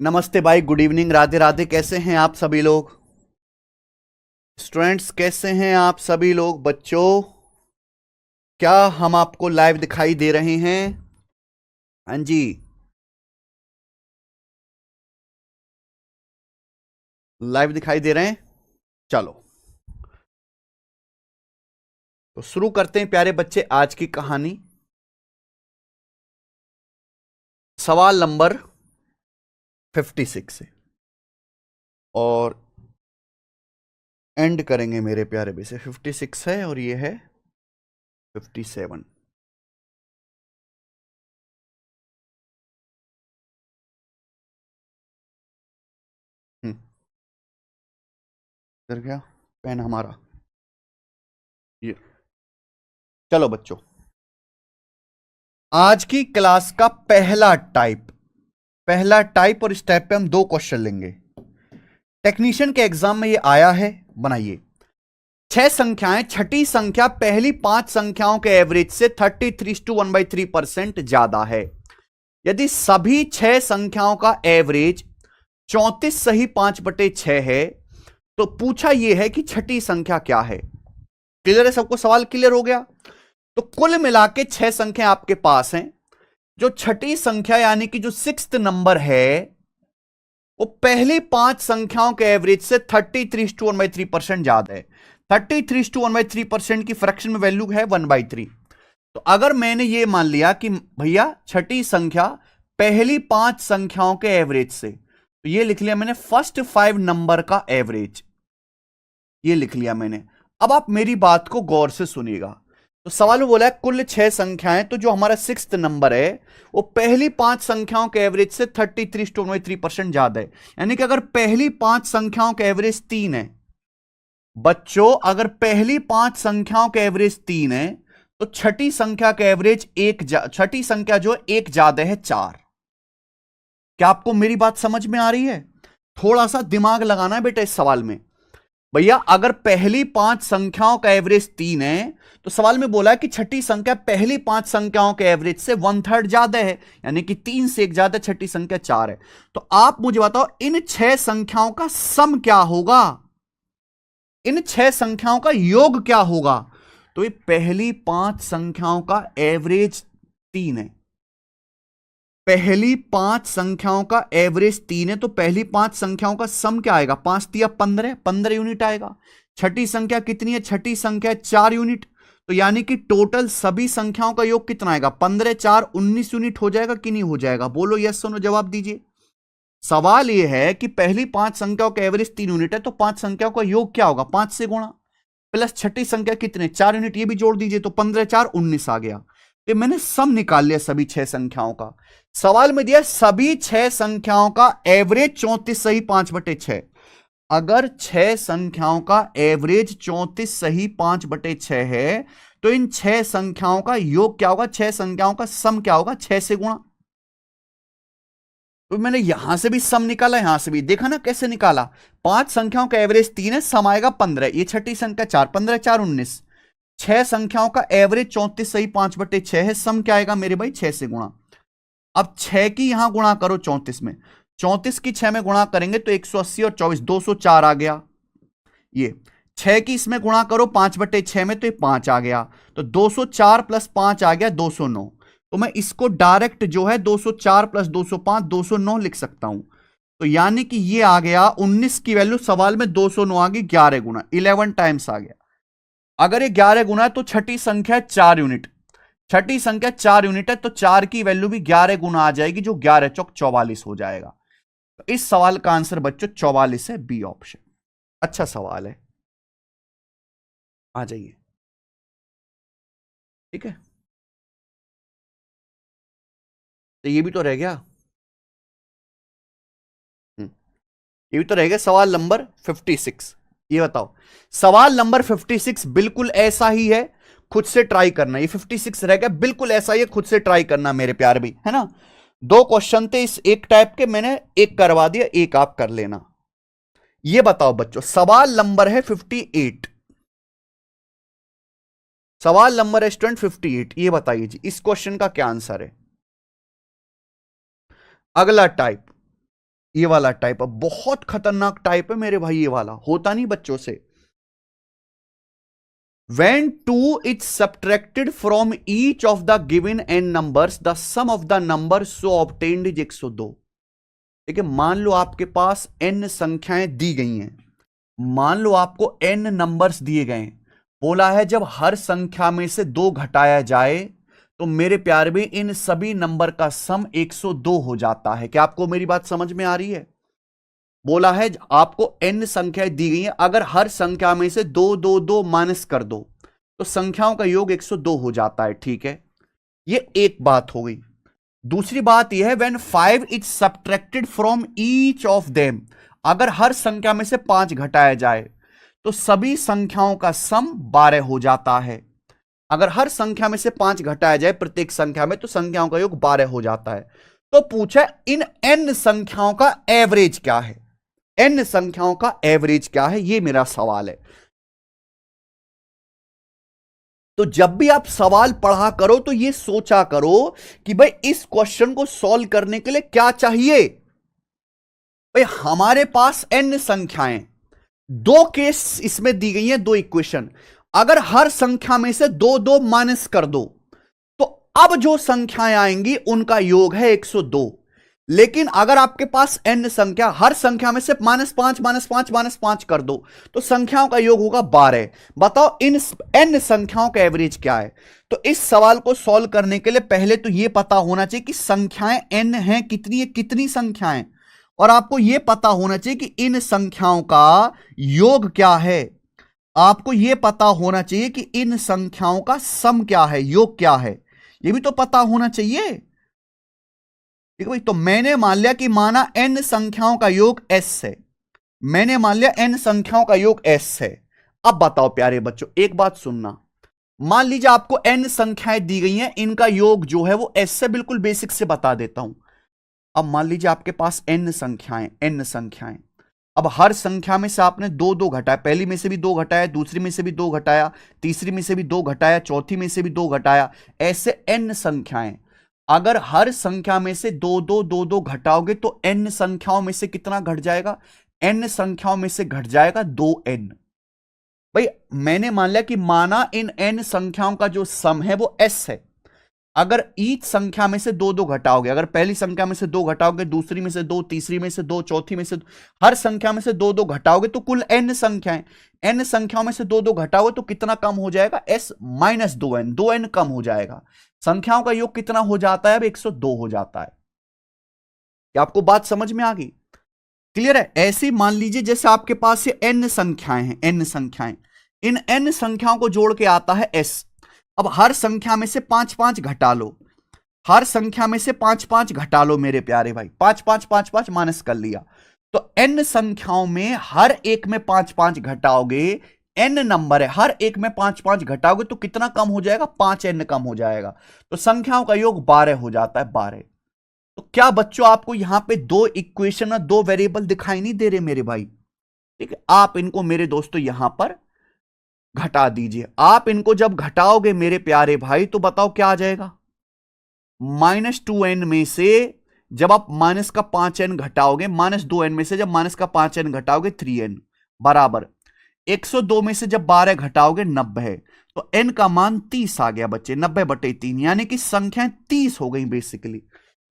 नमस्ते भाई, good evening, Radhe Radhe. कैसे हैं आप सभी लोग? स्टूडेंट्स कैसे हैं आप सभी लोग? बच्चों, क्या हम आपको लाइव दिखाई दे रहे हैं? हाँ जी, लाइव दिखाई दे रहे हैं। चलो, तो शुरू करते हैं प्यारे बच्चे आज की कहानी। सवाल नंबर 56 से और एंड करेंगे मेरे प्यारे बच्चे। 56 है और ये है 57। इधर गया पेन हमारा। ये, चलो बच्चों, आज की क्लास का पहला टाइप और इस टाइप पे हम दो क्वेश्चन लेंगे। टेक्नीशियन के एग्जाम में ये आया है। बनाइए, छह संख्याएं, छठी संख्या पहली पांच संख्याओं के एवरेज से 33:1/3% ज्यादा है। यदि सभी छह संख्याओं का एवरेज 34 सही 5/6 है तो पूछा यह है कि छठी संख्या क्या है। क्लियर है सबको? सवाल क्लियर हो गया? तो कुल मिला के छह संख्या आपके पास हैं। जो छठी संख्या यानी कि जो सिक्स्थ नंबर है वो पहली पांच संख्याओं के एवरेज से 33:1/3% ज्यादा है। 33:1/3% की फ्रैक्शन में वैल्यू है 1/3। तो अगर मैंने ये मान लिया कि भैया छठी संख्या पहली पांच संख्याओं के एवरेज से, तो ये लिख लिया मैंने फर्स्ट 5 नंबर का एवरेज, ये लिख लिया मैंने। अब आप मेरी बात को गौर से सुनिएगा। तो सवाल में बोला है कुल छह संख्याएं, तो जो हमारा सिक्स्थ नंबर है वो पहली पांच संख्याओं के एवरेज से 33:3% ज्यादा है। यानी कि अगर पहली पांच संख्याओं के एवरेज 3 है बच्चों, अगर पहली पांच संख्याओं के एवरेज 3 है तो छठी संख्या का एवरेज छठी संख्या जो एक ज्यादा है 4। क्या आपको मेरी बात समझ में आ रही है? थोड़ा सा दिमाग लगाना है बेटा इस सवाल में। भैया अगर पहली पांच संख्याओं का एवरेज 3 है तो सवाल में बोला है कि छठी संख्या पहली पांच संख्याओं के एवरेज से 1/3 ज्यादा है, यानी कि 3 से एक ज्यादा, छठी संख्या 4 है। तो आप मुझे बताओ इन छह संख्याओं का सम क्या होगा, इन छह संख्याओं का योग क्या होगा? तो ये पहली पांच संख्याओं का एवरेज 3 है। पहली पांच संख्याओं का एवरेज 3 है तो पहली पांच संख्याओं का सम क्या आएगा? 5 तिया 15, 15 यूनिट आएगा। छठी संख्या कितनी है? छठी संख्या 4 यूनिट। तो यानी कि टोटल सभी संख्याओं का योग कितना आएगा? 15 4 19 यूनिट हो जाएगा कि नहीं हो जाएगा? बोलो यस नो, जवाब दीजिए। सवाल यह है कि पहली पांच संख्याओं का एवरेज 3 यूनिट है तो पांच संख्याओं का योग क्या होगा? 5 से गुणा, प्लस छठी संख्या कितने? 4 यूनिट, ये भी जोड़ दीजिए तो 15 4 19 आ गया। तो मैंने सम निकाल लिया सभी छह संख्याओं का। सवाल में दिया सभी छह संख्याओं का एवरेज 34 सही 5/6। अगर छह संख्याओं का एवरेज 34 सही 5/6 है तो इन छह संख्याओं का योग क्या होगा? छह संख्याओं का सम क्या होगा? 6 से गुणा। तो मैंने यहां से भी सम निकाला, यहां से भी देखा ना कैसे निकाला। पांच संख्याओं का एवरेज 3 है, सम आएगा 15। ये छठी संख्या 4, 15 4 19। छह संख्याओं का एवरेज 34 सही 5/6 है, सम क्या आएगा मेरे भाई? 6 से गुणा। अब 6 की यहां गुणा करो 34 में, 34 की 6 में गुणा करेंगे तो 180 और 24 204 आ गया। ये 6 की इसमें गुणा करो 5/6 में तो ये 5 आ गया। तो 204 प्लस 5 आ गया 209। तो मैं इसको डायरेक्ट जो है 204 प्लस 205 209 लिख सकता हूं। तो यानी कि ये आ गया 19 की वैल्यू सवाल में 209 आ गई, 11 गुना 11 टाइम्स आ गया। अगर ये 11 गुना है तो छठी संख्या 4 यूनिट, छठी संख्या 4 यूनिट है तो 4 की वैल्यू भी 11 गुना आ जाएगी, जो 11 चौक 44 हो जाएगा। तो इस सवाल का आंसर बच्चों 44 है, बी ऑप्शन। अच्छा सवाल है, आ जाइए। ठीक है, तो ये भी तो रह गया। ये भी तो रह गया सवाल नंबर 56। ये बताओ, सवाल नंबर 56 बिल्कुल ऐसा ही है, खुद से ट्राई करना। ये 56 रह गया, बिल्कुल ऐसा ही है, खुद से ट्राई करना मेरे प्यार भी, है ना। दो क्वेश्चन थे इस एक टाइप के, मैंने एक करवा दिया, एक आप कर लेना। ये बताओ बच्चों, सवाल नंबर है 58। सवाल नंबर है स्टूडेंट 58। ये बताइए जी इस क्वेश्चन का क्या आंसर है? अगला टाइप, ये वाला टाइप है, बहुत खतरनाक टाइप है मेरे भाई, ये वाला होता नहीं बच्चों से। When 2 is subtracted from each of the given n numbers, the sum of the numbers so obtained is 102। ठीक है, मान लो आपके पास n संख्याएं दी गई हैं, मान लो आपको n नंबर्स दिए गए, बोला है जब हर संख्या में से 2 घटाया जाए तो मेरे प्यारे में इन सभी नंबर का सम 102 हो जाता है। क्या आपको मेरी बात समझ में आ रही है? बोला है आपको n संख्याएं दी गई हैं, अगर हर संख्या में से 2 2 2 माइनस कर दो तो संख्याओं का योग 102 हो जाता है। ठीक है, ये एक बात हो गई। दूसरी बात यह है when 5 is subtracted from each of them, अगर हर संख्या में से 5 घटाया जाए तो सभी संख्याओं का सम 12 हो जाता है। अगर हर संख्या में से 5 घटाया जाए प्रत्येक संख्या में तो संख्याओं का योग 12 हो जाता है। तो पूछा इन n संख्याओं का एवरेज क्या है, n संख्याओं का एवरेज क्या है, यह मेरा सवाल है। तो जब भी आप सवाल पढ़ा करो तो यह सोचा करो कि भाई इस क्वेश्चन को सॉल्व करने के लिए क्या चाहिए। भाई हमारे पास n संख्याएं, 2 केस इसमें दी गई हैं, 2 इक्वेशन, अगर हर संख्या में से 2 2 माइनस कर दो तो अब जो संख्याएं आएंगी उनका योग है 102। लेकिन अगर आपके पास n संख्या, हर संख्या में से -5 -5 -5 कर दो तो संख्याओं का योग होगा 12। बताओ इन n संख्याओं का एवरेज क्या है। तो इस सवाल को सॉल्व करने के लिए पहले तो यह पता होना चाहिए कि संख्याएं n हैं कितनी, कितनी संख्याएं, और आपको यह पता होना चाहिए कि इन संख्याओं का योग क्या है। आपको यह पता होना चाहिए कि इन संख्याओं का सम क्या है, योग क्या है, यह भी तो पता होना चाहिए। ठीक है भाई, तो मैंने मान लिया कि माना n संख्याओं का योग s है, मैंने मान लिया n संख्याओं का योग s है। अब बताओ प्यारे बच्चों एक बात सुनना, मान लीजिए आपको n संख्याएं दी गई हैं, इनका योग जो है वो s से, बिल्कुल बेसिक से बता देता हूं। अब मान लीजिए आपके पास n संख्याएं, अब हर संख्या में से आपने 2 2 घटाया, पहली में से भी 2 घटाया, दूसरी में से भी 2 घटाया, तीसरी में से भी 2 घटाया, चौथी में से भी 2 घटाया, ऐसे n संख्याएं। अगर हर संख्या में से 2 2 2 2 घटाओगे तो n संख्याओं में से कितना घट जाएगा, n संख्याओं में से घट जाएगा 2n। भाई मैंने मान लिया कि माना इन n संख्याओं का जो सम है वो s है। अगर ईच संख्या में से 2 2 घटाओगे, अगर पहली संख्या में से 2 घटाओगे, दूसरी में से 2, तीसरी में से 2, चौथी में से 2, हर संख्या में से 2 2 घटाओगे तो कुल n संख्याएं, n संख्याओं में से 2 2 घटाओगे तो कितना कम हो जाएगा, s माइनस 2n, 2n कम हो जाएगा। संख्याओं का योग कितना हो जाता है, अब 102 हो जाता है। क्या आपको बात समझ में आ गई? क्लियर है? ऐसे मान लीजिए जैसे आपके पास ये n संख्याएं हैं, n संख्याएं, इन n संख्याओं को जोड़ के आता है s। अब हर संख्या में से 5 5 घटा लो, हर संख्या में से 5 5 घटा लो मेरे प्यारे भाई, 5 5 5 5 माइनस कर लिया तो n संख्याओं में हर एक में 5 5 घटाओगे, n नंबर है, हर एक में 5 5 घटाओगे तो कितना कम हो जाएगा, 5n कम हो जाएगा। तो संख्याओं का योग 12 हो जाता है, 12। तो क्या बच्चों आपको यहां पे 2 इक्वेशन और 2 वेरिएबल दिखाई नहीं दे रहे मेरे भाई? ठीक है, आप इनको मेरे दोस्तों यहां पर घटा दीजिए। आप इनको जब घटाओगे मेरे प्यारे भाई तो बताओ क्या आ जाएगा, -2n में से जब आप माइनस का 5n घटाओगे, -2n में से जब माइनस का 5n घटाओगे 3n बराबर 102 में से जब 12 घटाओगे 90, तो n का मान 30 आ गया बच्चे, 90/3, यानी कि संख्याएं 30 हो गई बेसिकली।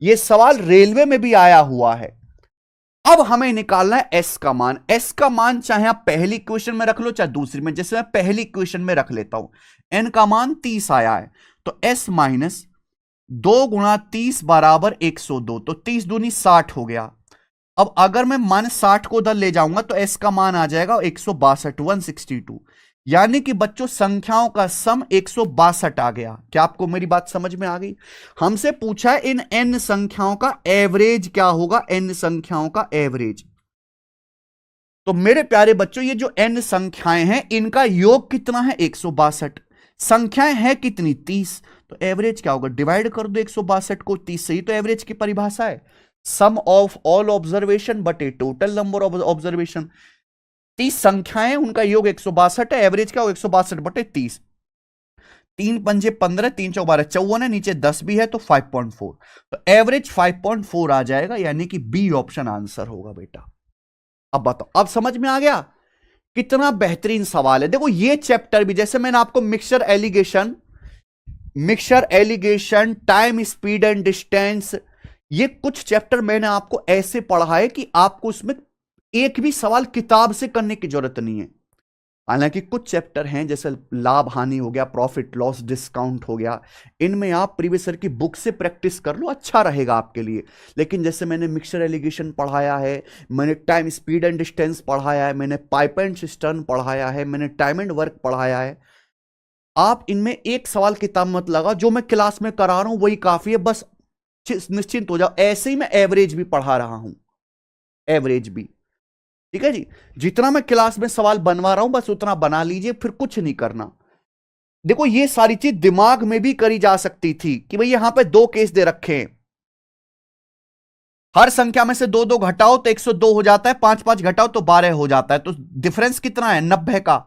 यह सवाल रेलवे में भी आया हुआ है। अब हमें निकालना है s का मान। s का मान चाहे आप पहली इक्वेशन में रख लो चाहे दूसरी में, जैसे मैं पहली इक्वेशन में रख लेता हूं। n का मान 30 आया है तो s माइनस 2 × 30 बराबर 102, तो 30 दूनी 60 हो गया। अब अगर मैं -60 को उधर ले जाऊंगा तो s का मान आ जाएगा 162, 162, यानी कि बच्चों संख्याओं का सम 162 आ गया। क्या आपको मेरी बात समझ में आ गई? हमसे पूछा है इन n संख्याओं का एवरेज क्या होगा, n संख्याओं का एवरेज। तो मेरे प्यारे बच्चों ये जो n संख्याएं हैं इनका योग कितना है, 162। संख्याएं हैं कितनी, 30, तो एवरेज क्या होगा, डिवाइड कर दो 162 को 30 से, ही तो एवरेज की परिभाषा है, सम ऑफ ऑल ऑब्जर्वेशन बटे टोटल नंबर ऑफ ऑब्जर्वेशन। 30 संख्याएं उनका योग 162 है, एवरेज क्या हो 162/30। 3 पंजे 15, 3 चौक 12, 54 है, नीचे 10 भी है तो 5.4, तो एवरेज 5.4 आ जाएगा, यानी कि बी ऑप्शन आंसर होगा बेटा। अब बताओ, अब समझ में आ गया कितना बेहतरीन सवाल है। देखो ये चैप्टर भी, जैसे मैंने आपको mixture allegation, time speed and distance, ये कुछ चैप्टर मैंने आपको ऐसे पढ़ा है कि आपको उसमें एक भी सवाल किताब से करने की जरूरत नहीं है। हालांकि कुछ चैप्टर हैं जैसे लाभ हानि हो गया, प्रॉफिट लॉस डिस्काउंट हो गया, इनमें आप प्रीवियस ईयर की बुक से प्रैक्टिस कर लो, अच्छा रहेगा आपके लिए। लेकिन जैसे मैंने मिक्सचर एलिगेशन पढ़ाया है, मैंने टाइम स्पीड एंड डिस्टेंस पढ़ाया है, मैंने पाइप एंड सिस्टर्न पढ़ाया है, मैंने टाइम एंड वर्क पढ़ाया है, आप इनमें एक सवाल किताब मत लगा, जो मैं क्लास में करा रहा हूं वही काफी है, बस निश्चिंत हो जाओ। ऐसे ही मैं एवरेज भी पढ़ा रहा हूं, एवरेज भी, ठीक है जी। जितना मैं क्लास में सवाल बनवा रहा हूं बस उतना बना लीजिए, फिर कुछ नहीं करना। देखो ये सारी चीज दिमाग में भी करी जा सकती थी कि भाई यहां पे 2 केस दे रखे हैं, हर संख्या में से 2-2 घटाओ तो 102 हो जाता है, 5-5 घटाओ तो 12 हो जाता है, तो डिफरेंस कितना है 90 का।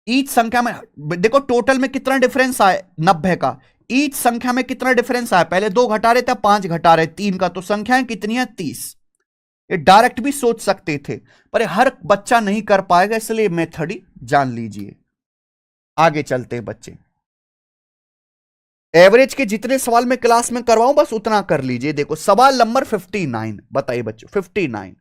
ईच संख्या में देखो टोटल में कितना डिफरेंस आए 90 का, ईच संख्या में कितना डिफरेंस आया, पहले 2 घटा रहे थे 5 घटा रहे 3 का, तो संख्याएं कितनी है 30। ये डायरेक्ट भी सोच सकते थे पर हर बच्चा नहीं कर पाएगा, इसलिए मेथड ही जान लीजिए। आगे चलते हैं बच्चे, एवरेज के जितने सवाल मैं क्लास में करवाऊं बस उतना कर लीजिए। देखो सवाल नंबर 59, बताइए बच्चों 59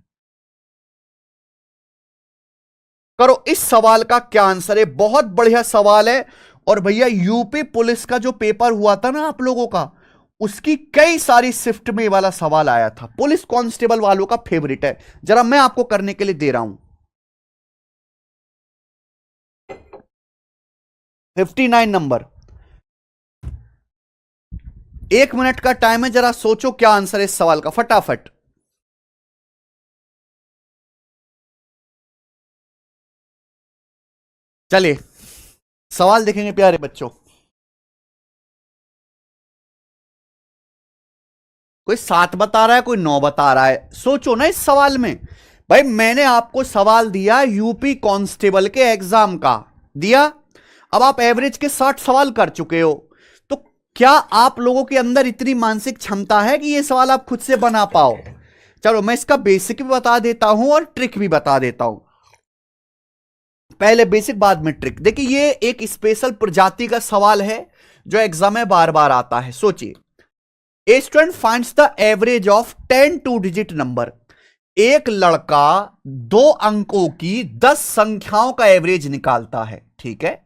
करो, इस सवाल का क्या आंसर है। बहुत बढ़िया सवाल है, और भैया यूपी पुलिस का जो पेपर हुआ था ना आप लोगों का, उसकी कई सारी शिफ्ट में वाला सवाल आया था, पुलिस कांस्टेबल वालों का फेवरेट है। जरा मैं आपको करने के लिए दे रहा हूं 59 नंबर, 1 मिनट का टाइम है, जरा सोचो क्या आंसर है इस सवाल का फटाफट। चलिए सवाल देखेंगे प्यारे बच्चों। कोई 7 बता रहा है, कोई 9 बता रहा है, सोचो ना इस सवाल में। भाई मैंने आपको सवाल दिया यूपी कांस्टेबल के एग्जाम का दिया, अब आप एवरेज के 60 सवाल कर चुके हो, तो क्या आप लोगों के अंदर इतनी मानसिक क्षमता है कि ये सवाल आप खुद से बना पाओ। चलो मैं इसका बेसिक भी बता देता हूं और ट्रिक भी बता देता हूं, पहले बेसिक बाद में ट्रिक। देखिए ये एक स्पेशल प्रजाति का सवाल है जो एग्जाम में बार बार आता है। सोचिए, a student finds the average of 10 2 digit number, एक लड़का 2 अंकों की 10 संख्याओं का एवरेज निकालता है, ठीक है।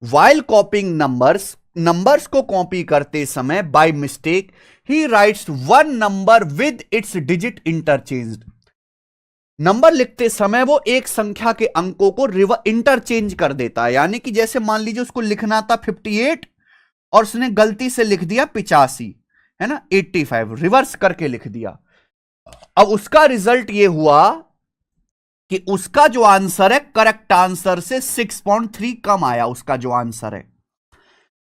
वाइल कॉपिंग नंबर्स को कॉपी करते समय by mistake he rights 1 number with its digit interchanged, number लिखते समय वो एक संख्या के अंकों को इंटरचेंज कर देता है, यानी कि जैसे मान लीजिए उसको लिखना था 58 और उसने गलती से लिख दिया 85, है ना, 85 रिवर्स करके लिख दिया। अब उसका रिजल्ट ये हुआ कि उसका जो आंसर है करेक्ट आंसर से 6.3 कम आया, उसका जो आंसर है।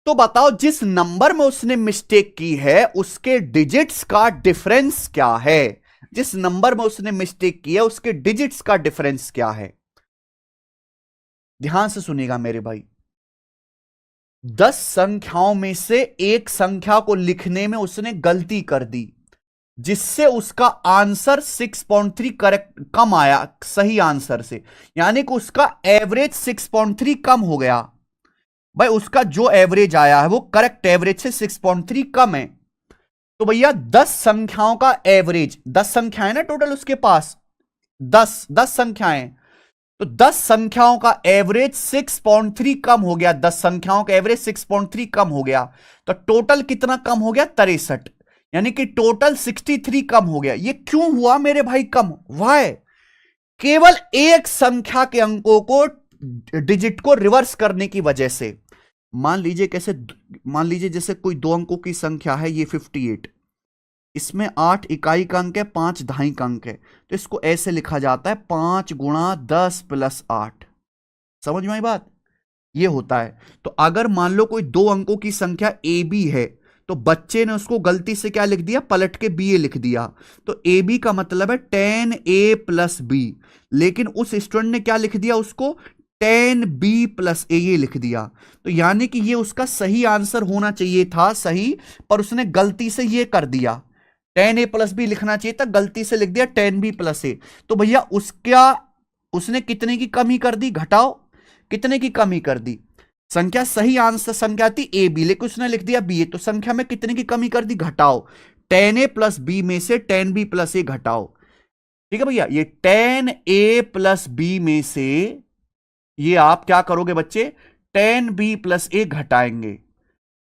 तो बताओ जिस नंबर में उसने मिस्टेक की है उसके डिजिट्स का डिफरेंस क्या है, जिस नंबर में उसने मिस्टेक की है उसके डिजिट्स का डिफरेंस क्या है। ध्यान से सुनिएगा मेरे भाई, 10 संख्याओं में से एक संख्या को लिखने में उसने गलती कर दी, जिससे उसका आंसर 6.3 करेक्ट कम आया सही आंसर से, यानी कि उसका एवरेज 6.3 कम हो गया। भाई उसका जो एवरेज आया है वो करेक्ट एवरेज से 6.3 कम है। तो भैया 10 संख्याओं का एवरेज, 10 संख्याएं ना टोटल उसके पास, 10 संख्याएं, तो 10 संख्याओं का एवरेज 6.3 कम हो गया, 10 संख्याओं का एवरेज 6.3 कम हो गया, तो टोटल कितना कम हो गया 63, यानी कि टोटल 63 कम हो गया। ये क्यों हुआ मेरे भाई कम? वाई? केवल एक संख्या के अंकों को डिजिट को रिवर्स करने की वजह से। मान लीजिए कैसे, मान लीजिए जैसे कोई 2 अंकों की संख्या है ये 58, इसमें 8 इकाई का अंक है, 5 दहाई का अंक है, तो इसको ऐसे लिखा जाता है 5 गुणा 10 प्लस 8। समझ में आई बात? ये होता है। तो अगर मान लो कोई 2 अंकों की संख्या ए बी है, तो बच्चे ने उसको गलती से क्या लिख दिया, पलट के बी ए लिख दिया, तो ए बी का मतलब है 10a प्लस बी, लेकिन उस स्टूडेंट ने क्या लिख दिया उसको 10b+a ये लिख दिया, तो यानी कि ये उसका सही आंसर होना चाहिए था, सही, पर उसने गलती से ये कर दिया, 10a+b लिखना चाहिए था, गलती से लिख दिया 10b+a। तो भैया उसने कितने की कमी कर दी, घटाओ, कितने की कमी कर दी, संख्या सही आंसर संख्या थी ए बी, लेकिन उसने लिख दिया बी ए, तो संख्या में कितने की कमी कर दी, घटाओ, 10a+b में से 10b+a घटाओ। ठीक है भैया, ये 10a+b में से ये आप क्या करोगे बच्चे, 10b+a घटाएंगे,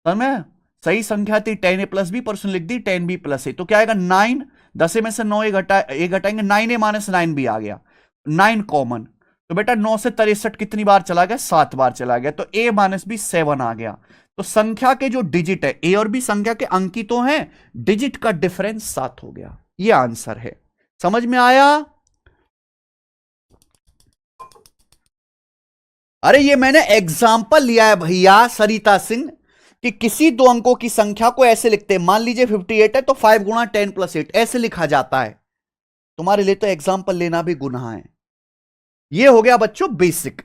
समझ, सही संख्या थी 10a+b, पर उसने लिख दी 10b+a, तो क्या आएगा 9, 10 में से 9 ए घटाएंगे, 9a-9b आ गया, 9 कॉमन, तो बेटा 9 से 63 कितनी बार चला गया, 7 बार चला गया, तो a-b 7 आ गया। तो संख्या के जो डिजिट है, ए और बी संख्या के अंक ही तो हैं, डिजिट का डिफरेंस 7 हो गया, ये आंसर है। समझ में आया? अरे ये मैंने एग्जाम्पल लिया है भैया सरिता सिंह, कि किसी दो अंकों की संख्या को ऐसे लिखते हैं, मान लीजिए 58 है तो 5 गुणा 10+8 ऐसे लिखा जाता है। तुम्हारे लिए तो एग्जाम्पल लेना भी गुनाह है। ये हो गया बच्चों बेसिक,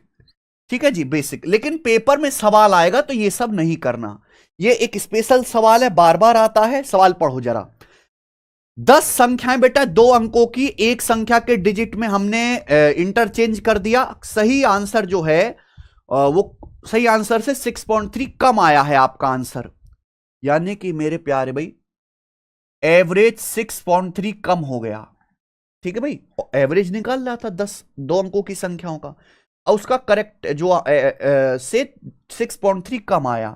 ठीक है जी, बेसिक। लेकिन पेपर में सवाल आएगा तो ये सब नहीं करना, ये एक स्पेशल सवाल है, बार बार आता है, सवाल पढ़ो जरा। 10 संख्याएं बेटा दो अंकों की, एक संख्या के डिजिट में हमने इंटरचेंज कर दिया, सही आंसर जो है वो सही आंसर से 6.3 कम आया है आपका आंसर, यानी कि मेरे प्यारे भाई एवरेज 6.3 कम हो गया। ठीक है भाई, एवरेज निकाल रहा था 10 दो अंकों की संख्याओं का, और उसका करेक्ट जो से 6.3 कम आया,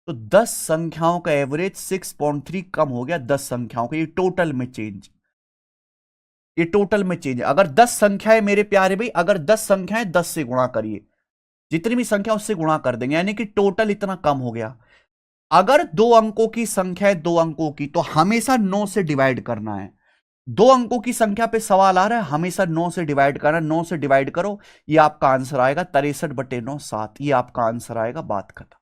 तो 10 संख्याओं का एवरेज 6.3 कम हो गया, 10 संख्याओं का, ये टोटल में चेंज, ये टोटल में चेंज। अगर 10 संख्याएं मेरे प्यारे भाई, अगर 10 संख्याएं 10 से गुणा करिए, जितनी भी संख्या उससे गुणा कर देंगे, यानी कि टोटल इतना कम हो गया। अगर दो अंकों की संख्या है, दो अंकों की, तो हमेशा 9 से डिवाइड करना है। दो अंकों की संख्या पे सवाल आ रहा है, हमेशा 9 से डिवाइड करना, 9 से डिवाइड करो, ये आपका आंसर आएगा 63/9 7, ये आपका आंसर आएगा, बात खत्म।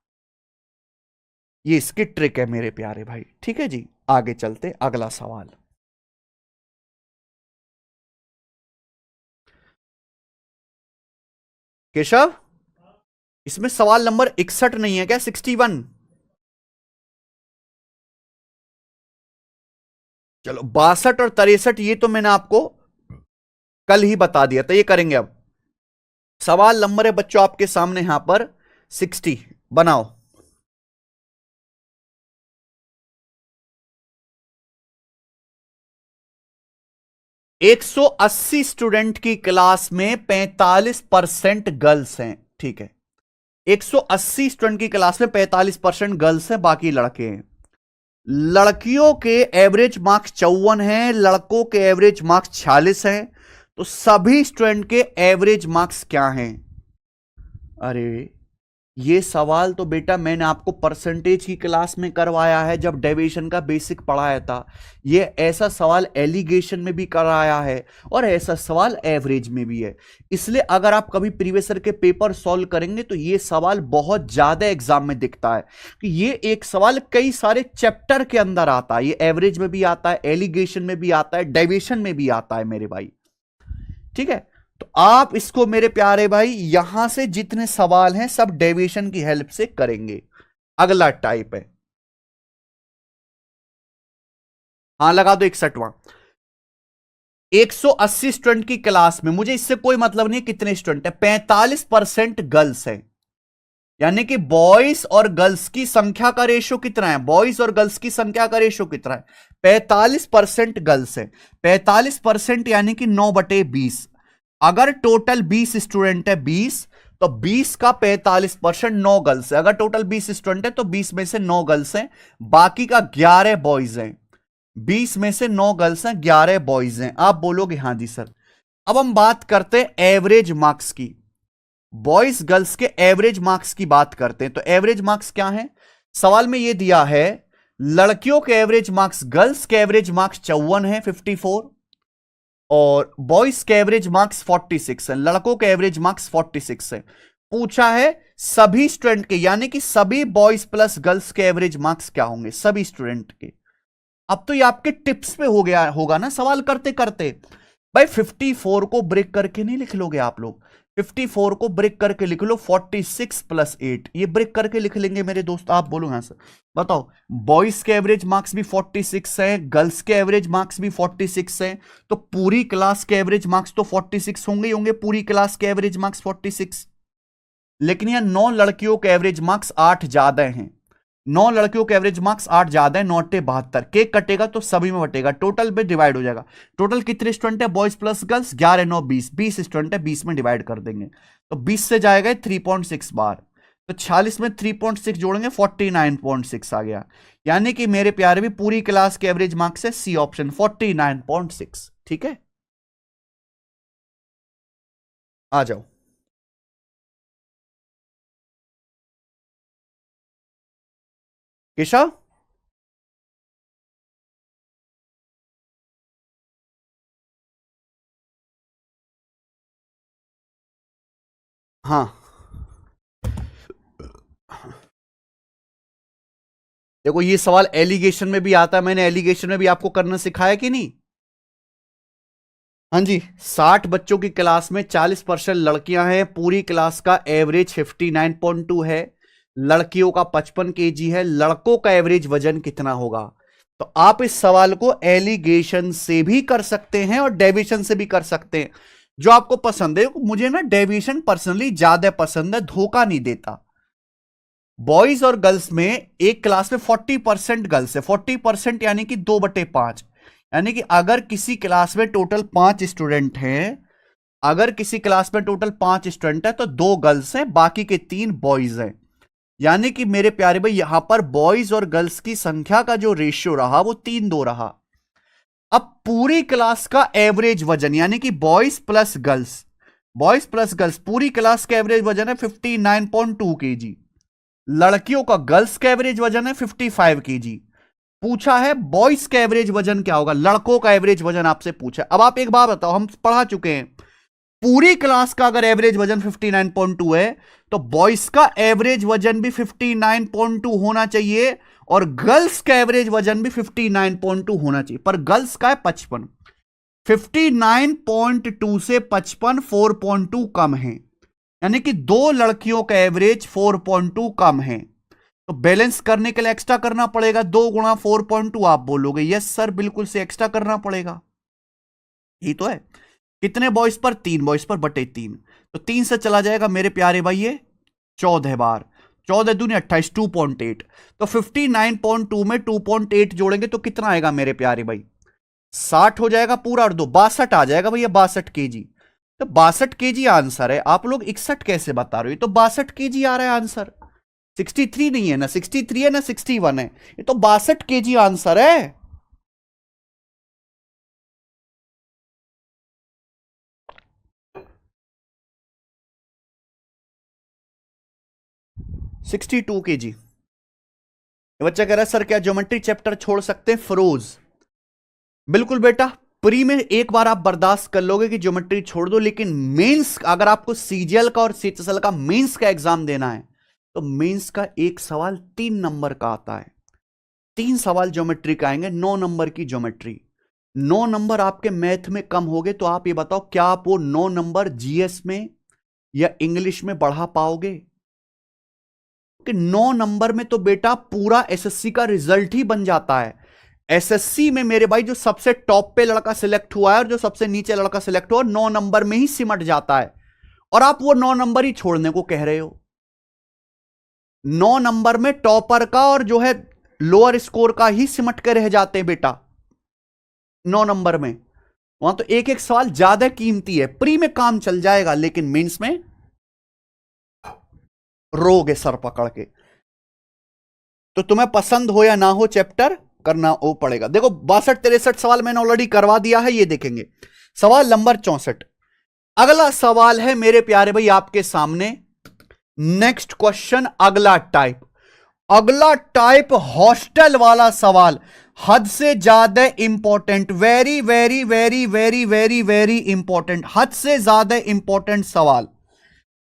ये इसकी ट्रिक है मेरे प्यारे भाई। ठीक है जी, आगे चलते, अगला सवाल। केशव, इसमें सवाल नंबर 61 नहीं है क्या, 61? चलो 62 और 63 ये तो मैंने आपको कल ही बता दिया था, ये करेंगे अब। सवाल नंबर है बच्चों आपके सामने यहां पर 60, बनाओ। एक 180 स्टूडेंट की क्लास में 45% गर्ल्स हैं, ठीक है, 180 स्टूडेंट की क्लास में 45% गर्ल्स हैं, बाकी लड़के हैं। लड़कियों के एवरेज मार्क्स 54 हैं, लड़कों के एवरेज मार्क्स 46 हैं, तो सभी स्टूडेंट के एवरेज मार्क्स क्या हैं? अरे ये सवाल तो बेटा मैंने आपको परसेंटेज की क्लास में करवाया है, जब डेविएशन का बेसिक पढ़ाया था। ये ऐसा सवाल एलिगेशन में भी कराया है, और ऐसा सवाल एवरेज में भी है। इसलिए अगर आप कभी प्रीवियस ईयर के पेपर सॉल्व करेंगे तो ये सवाल बहुत ज्यादा एग्जाम में दिखता है, कि ये एक सवाल कई सारे चैप्टर के अंदर आता है, ये एवरेज में भी आता है, एलिगेशन में भी आता है, डेविएशन में भी आता है मेरे भाई। ठीक है, तो आप इसको मेरे प्यारे भाई यहां से जितने सवाल हैं सब डेविएशन की हेल्प से करेंगे। अगला टाइप है, हां लगा दो 61वां। 180 स्टूडेंट की क्लास में, मुझे इससे कोई मतलब नहीं कितने स्टूडेंट है, 45% गर्ल्स है, यानी कि बॉयज और गर्ल्स की संख्या का रेशो कितना है, बॉयज और गर्ल्स की संख्या का रेशो कितना है, 45% गर्ल्स है, 45% यानी कि 9/20। अगर टोटल 20 स्टूडेंट है 20, तो 20 का 45% 9 गर्ल्स है। अगर टोटल 20 स्टूडेंट है तो 20 में से 9 गर्ल्स हैं, बाकी का 11 बॉयज हैं। 20 में से 9 गर्ल्स हैं, 11 बॉयज हैं। आप बोलोगे हाँ जी सर। अब हम बात करते हैं एवरेज मार्क्स की, बॉयज गर्ल्स के एवरेज मार्क्स की बात करते हैं। तो एवरेज मार्क्स क्या है, सवाल में यह दिया है लड़कियों के एवरेज मार्क्स, गर्ल्स के एवरेज मार्क्स 54 है 54, और बॉयज के एवरेज मार्क्स 46 है, लड़कों के एवरेज मार्क्स 46 है। पूछा है सभी स्टूडेंट के, यानी कि सभी बॉयज प्लस गर्ल्स के एवरेज मार्क्स क्या होंगे, सभी स्टूडेंट के। अब तो ये आपके टिप्स पे हो गया होगा ना सवाल करते करते। भाई 54 को ब्रेक करके नहीं लिख लोगे आप लोग, 54 को ब्रेक करके लिख लो 46 प्लस 8, ये ब्रेक करके लिख लेंगे मेरे दोस्त। आप बोलो यहां से बताओ, बॉयज के एवरेज मार्क्स भी 46 है, गर्ल्स के एवरेज मार्क्स भी 46 है, तो पूरी क्लास के एवरेज मार्क्स तो 46 होंगे ही होंगे, पूरी क्लास के एवरेज मार्क्स 46। लेकिन यहां 9 लड़कियों के एवरेज मार्क्स 8 ज्यादा हैं, 9 लड़कियों के एवरेज मार्क्स 8 ज्यादा है, 9×72 केक कटेगा तो सभी में बटेगा, टोटल पे डिवाइड हो जाएगा। टोटल कितने स्टूडेंट है बॉयज प्लस गर्ल्स, 11 9 20, 20 स्टूडेंट है, 20 में डिवाइड कर देंगे तो 20 से जाएगा 3.6 बार, तो 46 में 3.6 जोड़ेंगे 49.6 आ गया। यानी कि मेरे प्यारे भी पूरी क्लास के एवरेज मार्क्स है सी ऑप्शन 49.6। ठीक है, आ जाओ। केशव, हाँ देखो ये सवाल एलिगेशन में भी आता है, मैंने एलिगेशन में भी आपको करना सिखाया कि नहीं। हाँ जी, 60 बच्चों की क्लास में 40% लड़कियां हैं, पूरी क्लास का एवरेज 59.2 है, लड़कियों का 55 केजी है, लड़कों का एवरेज वजन कितना होगा। तो आप इस सवाल को एलिगेशन से भी कर सकते हैं और डेविएशन से भी कर सकते हैं, जो आपको पसंद है। मुझे ना डेविएशन पर्सनली ज्यादा पसंद है, धोखा नहीं देता। बॉयज और गर्ल्स में एक क्लास में 40% गर्ल्स है, 40% यानी कि 2/5, यानी कि अगर किसी क्लास में टोटल 5 स्टूडेंट हैं, अगर किसी क्लास में टोटल 5 स्टूडेंट है तो 2 गर्ल्स हैं, बाकी के 3 बॉयज हैं। यानी कि मेरे प्यारे भाई यहां पर बॉयज और गर्ल्स की संख्या का जो रेशियो रहा वो 3:2 रहा। अब पूरी क्लास का एवरेज वजन यानी कि boys plus girls, boys plus girls पूरी क्लास का एवरेज वजन है 59.2 केजी, लड़कियों का गर्ल्स का एवरेज वजन है 55 केजी। पूछा है बॉयज का एवरेज वजन क्या होगा, लड़कों का एवरेज वजन आपसे पूछा। अब आप एक बात बताओ, हम पढ़ा चुके हैं पूरी क्लास का अगर एवरेज वजन 59.2 है तो बॉयज का एवरेज वजन भी 59.2 होना चाहिए और गर्ल्स का एवरेज वजन भी 59.2 होना चाहिए, पर गर्ल्स का है 55, 59.2 से 55 4.2 कम है, यानी कि 2 लड़कियों का एवरेज 4.2 कम है। तो बैलेंस करने के लिए एक्स्ट्रा करना पड़ेगा, 2 गुणा 4.2। आप बोलोगे यस सर बिल्कुल से एक्स्ट्रा करना पड़ेगा, यही तो है। कितने बॉयज पर, 3 बॉयज पर बटे 3, तो 3 से चला जाएगा मेरे प्यारे भाई ये 14 बार, 14 दूनी 28, 2.8। तो 59.2 में 2.8 जोड़ेंगे तो कितना आएगा मेरे प्यारे भाई, 60 हो जाएगा पूरा और 2 62 आ जाएगा भैया, 62 केजी। तो 62 केजी आंसर है। आप लोग 61 कैसे बता रहे हो, ये तो 62 केजी आ रहा है आंसर, 63 नहीं है ना, 63 है ना 61 है, ये तो 62 केजी आंसर है। सिक्सटी टू के जी। बच्चा कह रहा है सर क्या ज्योमेट्री चैप्टर छोड़ सकते हैं, फरोज बिल्कुल बेटा, प्री में एक बार आप बर्दाश्त कर लोगे कि ज्योमेट्री छोड़ दो, लेकिन मेंस अगर आपको सीजीएल का और सीएचएसएल का मेंस का एग्जाम देना है तो मेंस का एक सवाल 3 नंबर का आता है, 3 सवाल ज्योमेट्री का आएंगे, 9 नंबर की ज्योमेट्री। 9 नंबर आपके मैथ में कम हो गए तो आप ये बताओ क्या आप वो 9 नंबर जीएस में या इंग्लिश में बढ़ा पाओगे, कि 9 नंबर में तो बेटा पूरा एसएससी का रिजल्ट ही बन जाता है। एसएससी में मेरे भाई जो सबसे टॉप पे लड़का सिलेक्ट हुआ है और जो सबसे नीचे लड़का सिलेक्ट हुआ 9 नंबर में ही सिमट जाता है, और आप वो 9 नंबर ही छोड़ने को कह रहे हो। 9 नंबर में टॉपर का और जो है लोअर स्कोर का ही सिमट के रह जाते हैं बेटा, 9 नंबर में। वहां तो एक एक सवाल ज्यादा कीमती है, प्री में काम चल जाएगा लेकिन मेंस में रोगे सर पकड़ के। तो तुम्हें पसंद हो या ना हो चैप्टर करना वो पड़ेगा। देखो 62 63 सवाल मैंने ऑलरेडी करवा दिया है, ये देखेंगे। सवाल नंबर 64, अगला सवाल है मेरे प्यारे भाई आपके सामने, नेक्स्ट क्वेश्चन अगला टाइप, अगला टाइप हॉस्टल वाला सवाल, हद से ज्यादा important, very very very very very very important, हद से ज्यादा इंपॉर्टेंट सवाल,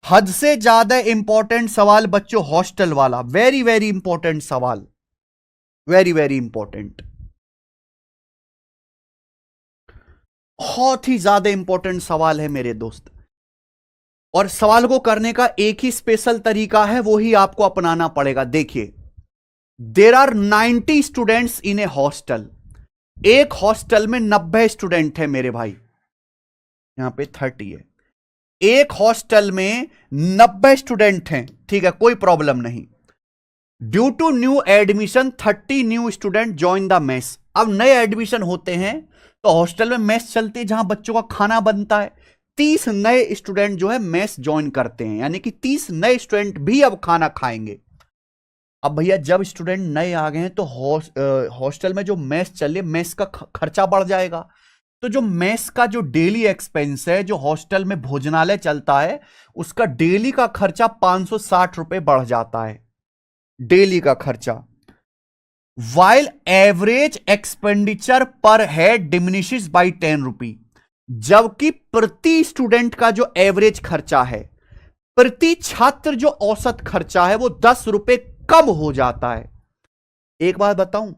हद से ज्यादा इंपॉर्टेंट सवाल बच्चों हॉस्टल वाला, वेरी वेरी इंपॉर्टेंट सवाल, वेरी वेरी इंपॉर्टेंट, बहुत ही ज्यादा इंपॉर्टेंट सवाल है मेरे दोस्त। और सवाल को करने का एक ही स्पेशल तरीका है, वो ही आपको अपनाना पड़ेगा। देखिए, there are 90 students in a hostel. एक हॉस्टल में 90 स्टूडेंट है मेरे भाई, यहां पे 30 है। एक हॉस्टल में 90 स्टूडेंट हैं, ठीक है, कोई प्रॉब्लम नहीं। Due to new admission 30 new student join the mess. अब नए एडमिशन होते हैं तो हॉस्टल में मेस चलती है जहां बच्चों का खाना बनता है। 30 नए स्टूडेंट जो है मेस ज्वाइन करते हैं, यानी कि 30 नए स्टूडेंट भी अब खाना खाएंगे। अब भैया जब स्टूडेंट नए आ गए हैं तो हॉस्टल में जो मेस चल रही है, मेस का खर्चा बढ़ जाएगा। तो जो मेस का जो डेली एक्सपेंस है, जो हॉस्टल में भोजनालय चलता है, उसका डेली का खर्चा 560 रुपए बढ़ जाता है, डेली का खर्चा। वाइल एवरेज एक्सपेंडिचर पर हेड डिमिनिशेस बाय 10 रुपी। जबकि प्रति स्टूडेंट का जो एवरेज खर्चा है, प्रति छात्र जो औसत खर्चा है, वो 10 रुपए कम हो जाता है। एक बात बताऊं,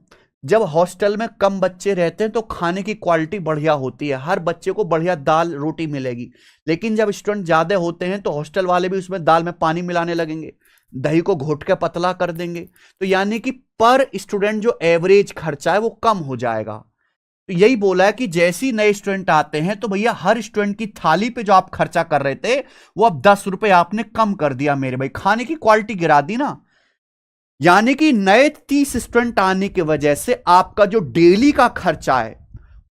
जब हॉस्टल में कम बच्चे रहते हैं तो खाने की क्वालिटी बढ़िया होती है, हर बच्चे को बढ़िया दाल रोटी मिलेगी। लेकिन जब स्टूडेंट ज्यादा होते हैं तो हॉस्टल वाले भी उसमें दाल में पानी मिलाने लगेंगे, दही को घोट के पतला कर देंगे। तो यानी कि पर स्टूडेंट जो एवरेज खर्चा है वो कम हो जाएगा। तो यही बोला है कि जैसे ही नए स्टूडेंट आते हैं तो भैया हर स्टूडेंट की थाली पे जो आप खर्चा कर रहे थे वो अब 10 रुपए आपने कम कर दिया मेरे भाई, खाने की क्वालिटी गिरा दी ना। यानी कि नए 30 स्टूडेंट आने की वजह से आपका जो डेली का खर्चा है,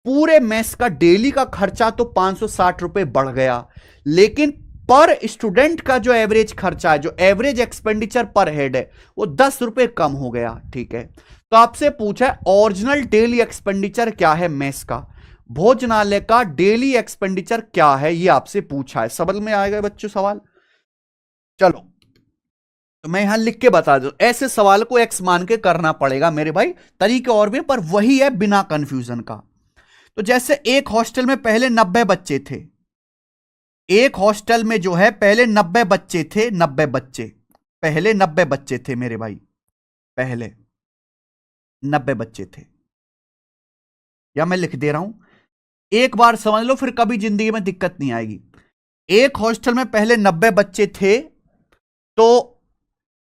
पूरे मेस का डेली का खर्चा तो 560 रुपए बढ़ गया, लेकिन पर स्टूडेंट का जो एवरेज खर्चा है, जो एवरेज एक्सपेंडिचर पर हेड है, वो 10 रुपए कम हो गया। ठीक है, तो आपसे पूछा है ओरिजिनल डेली एक्सपेंडिचर क्या है मेस का, भोजनालय का डेली एक्सपेंडिचर क्या है, ये आपसे पूछा है। समझ में आएगा बच्चों सवाल? चलो तो मैं यहां लिख के बता दूं, ऐसे सवाल को एक्स मान के करना पड़ेगा मेरे भाई, तरीके और भी, पर वही है बिना कंफ्यूजन का। तो जैसे एक हॉस्टल में पहले 90 बच्चे थे, एक हॉस्टल में जो है पहले 90 बच्चे थे, 90 बच्चे, पहले 90 बच्चे थे मेरे भाई, पहले 90 बच्चे थे, या मैं लिख दे रहा हूं, एक बार समझ लो फिर कभी जिंदगी में दिक्कत नहीं आएगी। एक हॉस्टल में पहले 90 बच्चे थे, तो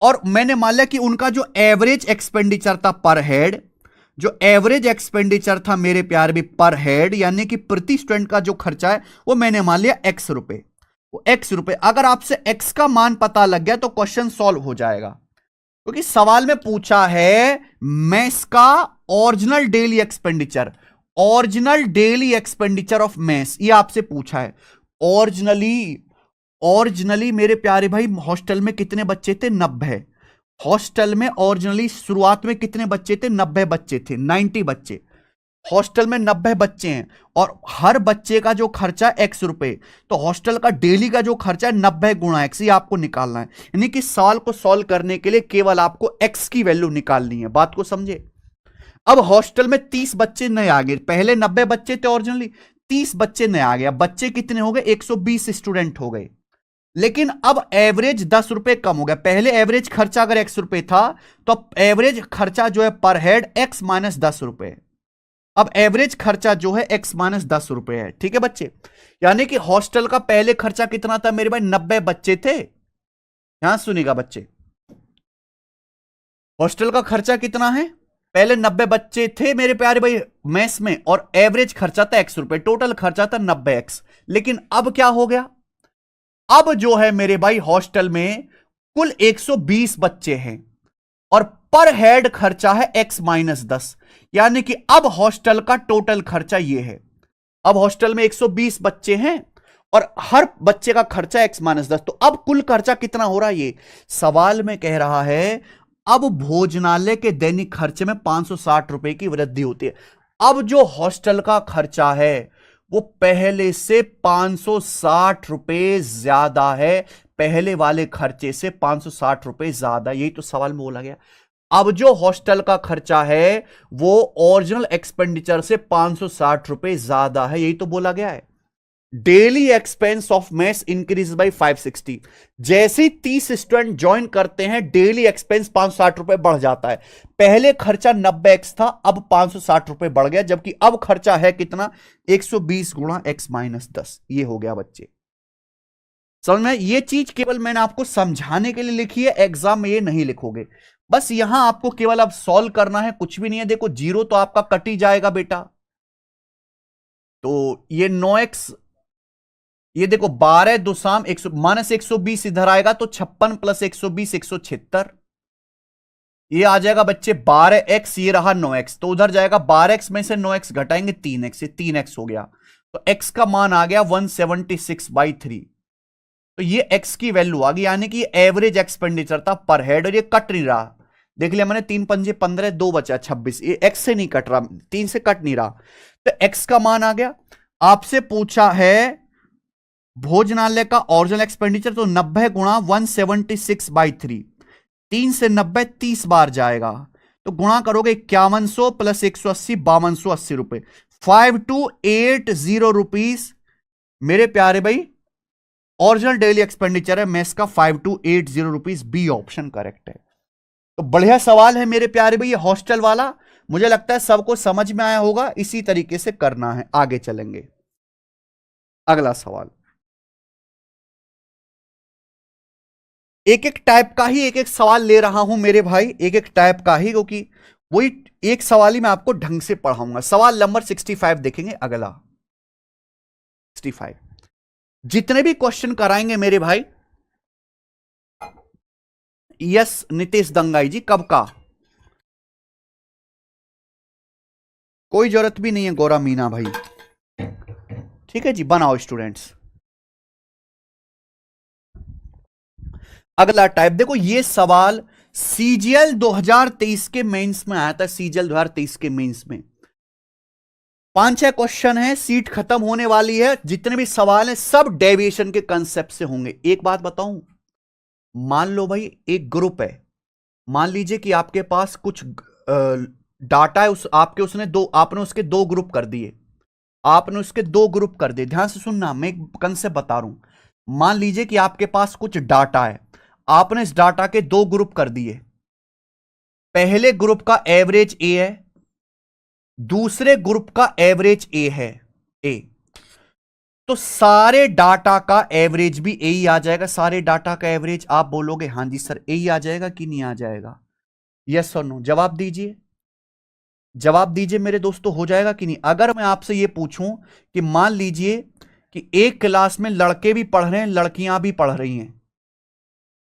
और मैंने मान लिया कि उनका जो एवरेज एक्सपेंडिचर था पर हेड, जो एवरेज एक्सपेंडिचर था मेरे प्यार भी पर हेड, यानी कि प्रति स्टूडेंट का जो खर्चा है वो मैंने मान लिया x रुपए, वो x रुपए। अगर आपसे x का मान पता लग गया तो क्वेश्चन सॉल्व हो जाएगा, क्योंकि सवाल में पूछा है मेस का original daily expenditure, original daily expenditure of mess, ये आपसे पूछा है। ओरिजिनली मेरे प्यारे भाई हॉस्टल में कितने बच्चे थे? 90। हॉस्टल में ओरिजिनली शुरुआत में कितने बच्चे थे? 90 बच्चे थे, 90 बच्चे। हॉस्टल में 90 बच्चे हैं और हर बच्चे का जो खर्चा है x रुपए, तो हॉस्टल का डेली का जो खर्चा है 90 गुणा x, ये आपको निकालना है। यानी कि सवाल को सॉल्व करने के लिए केवल आपको x की वैल्यू निकालनी है। बात को समझे? अब हॉस्टल में 30 बच्चे नए आ गए, पहले 90 बच्चे थे ओरिजिनली, 30 बच्चे नए आ गए। बच्चे कितने हो गए? 120 स्टूडेंट हो गए, लेकिन अब एवरेज 10 रुपए कम हो गया। पहले एवरेज खर्चा अगर x रुपए था तो एवरेज खर्चा जो है पर हेड x माइनस 10 रुपए, अब एवरेज खर्चा जो है x माइनस 10 रुपए है। ठीक है बच्चे, यानी कि हॉस्टल का पहले खर्चा कितना था मेरे भाई? 90 बच्चे थे। यहां सुनिएगा बच्चे, हॉस्टल का खर्चा कितना है? पहले 90 बच्चे थे मेरे प्यारे भाई मेस में, और एवरेज खर्चा था x रुपए, टोटल खर्चा था 90x। लेकिन अब क्या हो गया? अब जो है मेरे भाई हॉस्टल में कुल 120 बच्चे हैं और पर हेड खर्चा है x माइनस 10, यानी कि अब हॉस्टल का टोटल खर्चा ये है। अब हॉस्टल में 120 बच्चे हैं और हर बच्चे का खर्चा x माइनस 10, तो अब कुल खर्चा कितना हो रहा है? ये सवाल में कह रहा है अब भोजनालय के दैनिक खर्चे में 560 रुपए की वृद्धि होती है। अब जो हॉस्टल का खर्चा है वो पहले से 560 रुपए ज्यादा है, पहले वाले खर्चे से 560 रुपए ज्यादा, यही तो सवाल में बोला गया। अब जो हॉस्टल का खर्चा है वो ओरिजिनल एक्सपेंडिचर से 560 रुपए ज्यादा है, यही तो बोला गया है। Daily expense of mess increase by 560, जैसे 30 स्टूडेंट ज्वाइन करते हैं डेली एक्सपेंस 560 रुपए बढ़ जाता है। पहले खर्चा 90x था, अब 560 रुपए बढ़ गया, जबकि अब खर्चा है कितना? 120 गुणा x माइनस 10, ये हो गया बच्चे। समझ में? ये चीज केवल मैंने आपको समझाने के लिए लिखी है, एग्जाम में ये नहीं लिखोगे। बस यहां आपको केवल अब सॉल्व करना है, कुछ भी नहीं है। देखो जीरो तो आपका कट ही जाएगा बेटा, तो ये 9x, ये देखो 12 दुसाम 100 -120 इधर आएगा तो 56 + 120 176। ये आ जाएगा बच्चे 12x, ये रहा 9x, तो उधर जाएगा 12x में से 9x घटाएंगे 3x, ये 3x हो गया, तो x का मान आ गया 176/3। तो ये x की वैल्यू आ गई, यानी कि एवरेज एक्सपेंडिचर था पर हेड, और ये कट नहीं रहा। देख लिया मैंने, 3 पंजे 15, 2 बचा 26, ये x से नहीं कट रहा, 3 से कट नहीं रहा, तो x का मान आ गया। आपसे पूछा है भोजनालय का ओरिजिनल एक्सपेंडिचर, तो 90 गुणा 176/3, 3 से 90 30 बार जाएगा, तो गुणा करोगे 5100 + 180 5280 रुपए, 5280 रुपीज मेरे प्यारे भाई ओरिजिनल डेली एक्सपेंडिचर है मेस का, 5280 रुपीज, बी ऑप्शन करेक्ट है। तो बढ़िया सवाल है मेरे प्यारे भाई, ये हॉस्टल वाला मुझे लगता है सबको समझ में आया होगा, इसी तरीके से करना है। आगे चलेंगे, अगला सवाल। एक एक टाइप का ही एक एक सवाल ले रहा हूं मेरे भाई, एक एक टाइप का ही, क्योंकि वही एक सवाल ही मैं आपको ढंग से पढ़ाऊंगा। सवाल नंबर 65 देखेंगे, अगला 65। जितने भी क्वेश्चन कराएंगे मेरे भाई, यस नितेश दंगाई जी, कब का? कोई जरूरत भी नहीं है गौरा मीना भाई, ठीक है जी, बनाओ स्टूडेंट्स। अगला टाइप देखो, ये सवाल सीजीएल 2023 के मेंस में आया था, सीजीएल 2023 के मेंस में 5-6 क्वेश्चन है, सीट खत्म होने वाली है, जितने भी सवाल हैं सब डेविएशन के कंसेप्ट से होंगे। एक बात बताऊं, मान लो भाई एक ग्रुप है, मान लीजिए कि आपके पास कुछ डाटा है, आपने उसके 2 ग्रुप कर दिए, आपने उसके 2 ग्रुप कर दिए। ध्यान से सुनना, मैं एक कंसेप्ट बता रहा हूं। मान लीजिए कि आपके पास कुछ डाटा है, आपने इस डाटा के 2 ग्रुप कर दिए। पहले ग्रुप का एवरेज ए है, दूसरे ग्रुप का एवरेज ए है, ए, तो सारे डाटा का एवरेज भी ए ही आ जाएगा। सारे डाटा का एवरेज आप बोलोगे हां जी सर ए ही आ जाएगा कि नहीं आ जाएगा? यस और नो जवाब दीजिए, जवाब दीजिए मेरे दोस्तों, हो जाएगा कि नहीं? अगर मैं आपसे यह पूछूं कि मान लीजिए कि एक क्लास में लड़के भी पढ़ रहे हैं, लड़कियां भी पढ़ रही हैं,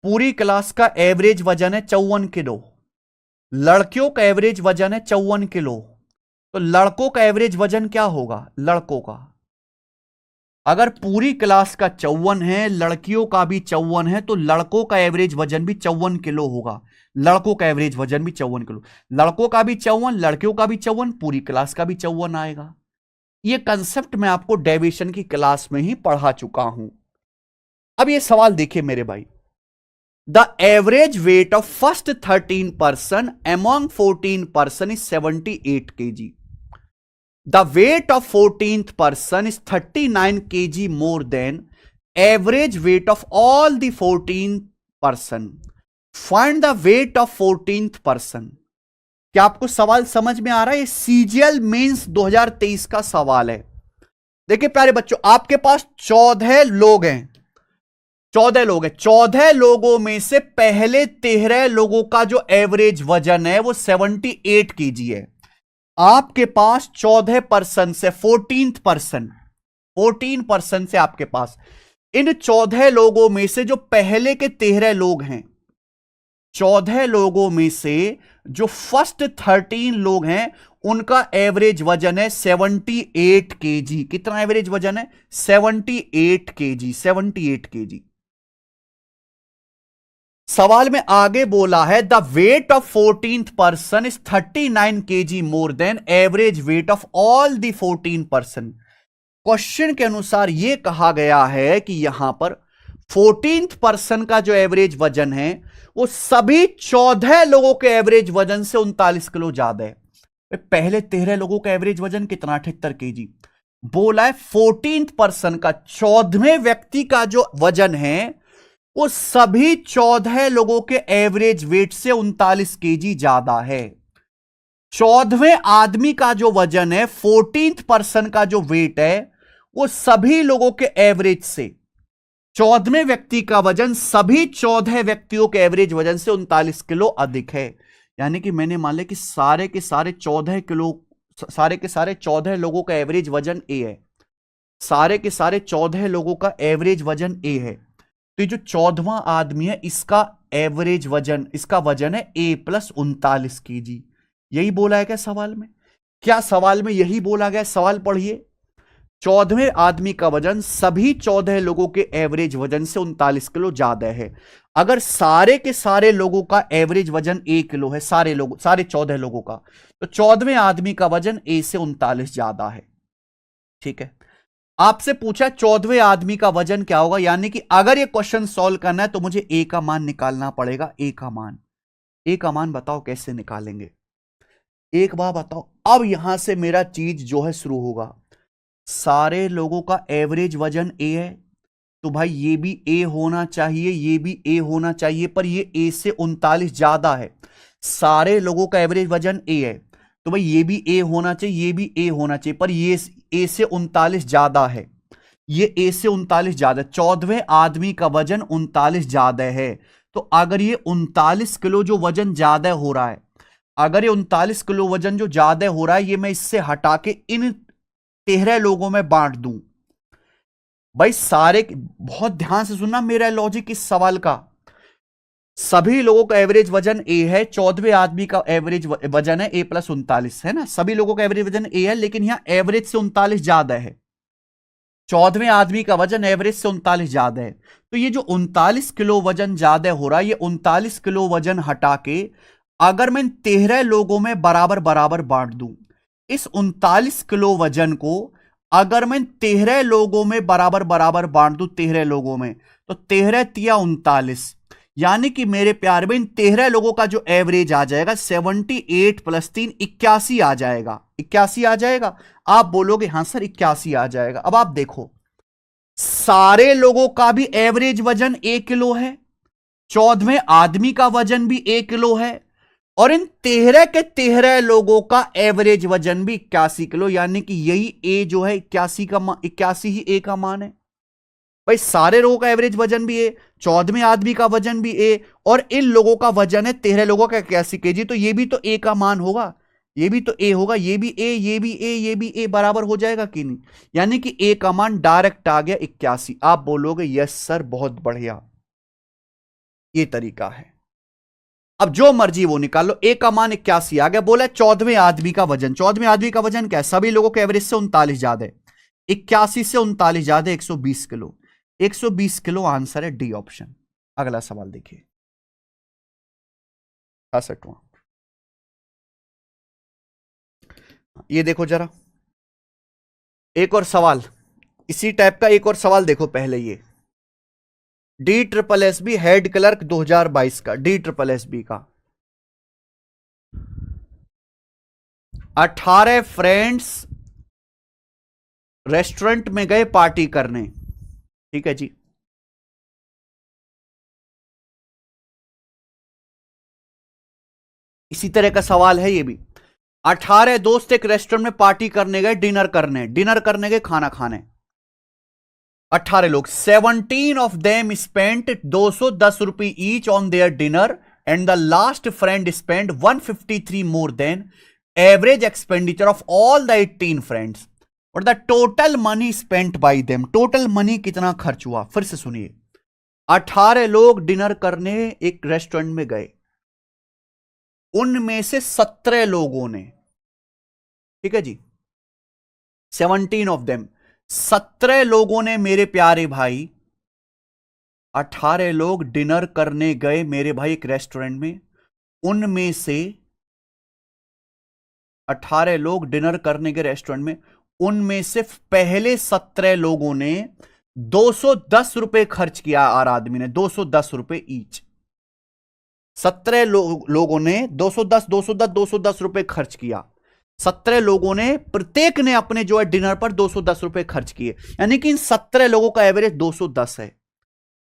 पूरी क्लास का एवरेज वजन है 54 किलो, लड़कियों का एवरेज वजन है 54 किलो, तो लड़कों का एवरेज वजन क्या होगा? लड़कों का, अगर पूरी क्लास का 54 है, लड़कियों का भी 54 है, तो लड़कों का एवरेज वजन भी 54 किलो होगा। लड़कों का एवरेज वजन भी 54 किलो, लड़कों का भी 54, लड़कियों का भी 54, पूरी क्लास का भी 54 आएगा। यह कंसेप्ट मैं आपको डेविएशन की क्लास में ही पढ़ा चुका हूं। अब यह सवाल देखिए मेरे भाई, the average weight of first 13 person among 14 person is 78 kg. The weight of 14th person is 39 kg more than average weight of all the 14th person. Find the weight of 14th person. क्या आपको सवाल समझ में आ रहा है? ये CGL mains 2023 का सवाल है। देखिए प्यारे बच्चों, आपके पास 14 लोग हैं, 14 लोग हैं, 14 लोगों में से पहले 13 लोगों का जो एवरेज वजन है वो 78 kg है। आपके पास 14% से 14% से आपके पास इन 14 लोगों में से जो पहले के 13 लोग हैं, 14 लोगों में से जो फर्स्ट 13 लोग हैं, उनका एवरेज वजन है 78 kg। कितना एवरेज वजन है? 78 kg, 78 kg। सवाल में आगे बोला है the weight of 14th person is 39 kg more than average weight of all the 14 person. Question के अनुसार यह कहा गया है कि यहां पर 14th पर्सन का जो एवरेज वजन है वो सभी 14 लोगों के एवरेज वजन से 39 किलो ज्यादा है। पहले 13 लोगों का एवरेज वजन कितना? 78 kg। बोला है 14th पर्सन का, 14वें व्यक्ति का जो वजन है वो सभी 14 लोगों के एवरेज वेट से 39 kg ज्यादा है। 14वें आदमी का जो वजन है, 14th पर्सन का जो वेट है, वो सभी लोगों के एवरेज से 14वें व्यक्ति का वजन सभी 14 व्यक्तियों के एवरेज वजन से 39 किलो अधिक है। यानी कि मैंने मान लिया कि सारे के सारे 14 लोगों का एवरेज वजन ए है, सारे के सारे 14 लोगों का एवरेज वजन ए है। तो ये जो 14वां आदमी है इसका एवरेज वजन, इसका वजन है ए प्लस 39 केजी। यही बोला है क्या सवाल में? क्या सवाल में यही बोला गया? सवाल पढ़िए। 14वें आदमी का वजन सभी 14 लोगों के एवरेज वजन से 39 किलो ज्यादा है। अगर सारे के सारे लोगों का एवरेज वजन 1 किलो है, सारे 14 लोगों का, तो 14वें आदमी का वजन ए से 39 ज्यादा है। ठीक है, आपसे पूछा 14वें आदमी का वजन क्या होगा, यानी कि अगर ये क्वेश्चन सॉल्व करना है तो मुझे ए का मान निकालना पड़ेगा। ए का मान बताओ कैसे निकालेंगे, एक बार बताओ। अब यहां से मेरा चीज जो है शुरू होगा। सारे लोगों का एवरेज वजन ए है, तो भाई ये भी ए होना चाहिए, ये भी ए होना चाहिए, पर ये ए से 39 ज्यादा है। सारे लोगों का एवरेज वजन ए है, तो भाई ये भी ए होना चाहिए, ये भी ए होना चाहिए, पर ये ए से 39 ज्यादा है। ये ए से 39 ज्यादा, 14वें आदमी का वजन 39 ज्यादा है। तो अगर ये 39 किलो जो वजन ज्यादा हो रहा है, अगर ये 39 किलो वजन जो ज्यादा हो रहा है, ये मैं इससे हटा के इन 13 लोगों में बांट दूं। भाई सारे, बहुत ध्यान से सुनना मेरा लॉजिक इस सवाल का। सभी लोगों का एवरेज वजन ए है, 14वें आदमी का एवरेज वजन है ए प्लस 39, है ना। सभी लोगों का एवरेज वजन ए है, लेकिन यहां एवरेज से 39 ज्यादा है। 14वें आदमी का वजन एवरेज से 39 ज्यादा है, तो ये जो 39 किलो वजन ज्यादा हो रहा है, ये 39 किलो वजन हटा के अगर मैं 13 लोगों में बराबर बराबर बांट दूं, इस 39 किलो वजन को अगर मैं 13 लोगों में बराबर बराबर बांट दूं, 13 लोगों में, तो 13 तिया 39, यानी कि मेरे प्यार में इन 13 लोगों का जो एवरेज आ जाएगा 78 प्लस 3 81 आ जाएगा। 81 आ जाएगा। आप बोलोगे हां सर 81 आ जाएगा। अब आप देखो, सारे लोगों का भी एवरेज वजन 1 किलो है, 14वें आदमी का वजन भी 1 किलो है, और इन 13 के 13 लोगों का एवरेज वजन भी 81 किलो, यानी कि यही ए जो है 81 ही ए का मान है। भाई सारे लोगों का एवरेज वजन भी ए, 14वें आदमी का वजन भी ए, और इन लोगों का वजन है 13 लोगों का 81 केजी, तो ये भी तो ए का मान होगा, ये भी तो ए होगा, ये भी ए, ये भी ए, ये भी ए, बराबर हो जाएगा कि नहीं? यानी कि ए का मान डायरेक्ट आ गया 81। आप बोलोगे यस सर बहुत बढ़िया, ये तरीका है। अब जो मर्जी वो निकाल लो। ए का मान 81 आ गया। बोला 14वें आदमी का वजन, 14वें आदमी का वजन क्या है? सभी लोगों के एवरेज से 39 ज्यादा है, 81 से 39 ज्यादा 120 किलो। 120 किलो आंसर है डी ऑप्शन। अगला सवाल देखिए 66वां। ये देखो जरा, एक और सवाल इसी टाइप का, एक और सवाल देखो पहले। ये DSSB हेड क्लर्क 2022 का, DSSB का 18 फ्रेंड्स रेस्टोरेंट में गए पार्टी करने। ठीक है जी, इसी तरह का सवाल है ये भी। 18 दोस्त एक रेस्टोरेंट में पार्टी करने गए, डिनर करने गए, खाना खाने। 18 लोग, 17 ऑफ देम स्पेंट 210 रुपये each on their dinner and the last friend spend 153 more than average expenditure of all the 18 friends और the total money spent by them. Total money कितना खर्च हुआ? फिर से सुनिए, 18 लोग डिनर करने एक रेस्टोरेंट में गए, उनमें से 17 लोगों ने, ठीक है जी, 17 ऑफ देम, 17 लोगों ने मेरे प्यारे भाई, 18 लोग डिनर करने गए मेरे भाई एक रेस्टोरेंट में, उनमें से 18 लोग डिनर करने गए रेस्टोरेंट में, उनमें से पहले 17 लोगों ने 210 रुपए खर्च किया। आर आदमी ने 210 रुपए ईच। 17 लोगों ने 210 रुपए खर्च किया। 17 लोगों ने, प्रत्येक ने अपने जो है डिनर पर 210 रुपए खर्च किए, यानी कि इन 17 लोगों का एवरेज 210 है।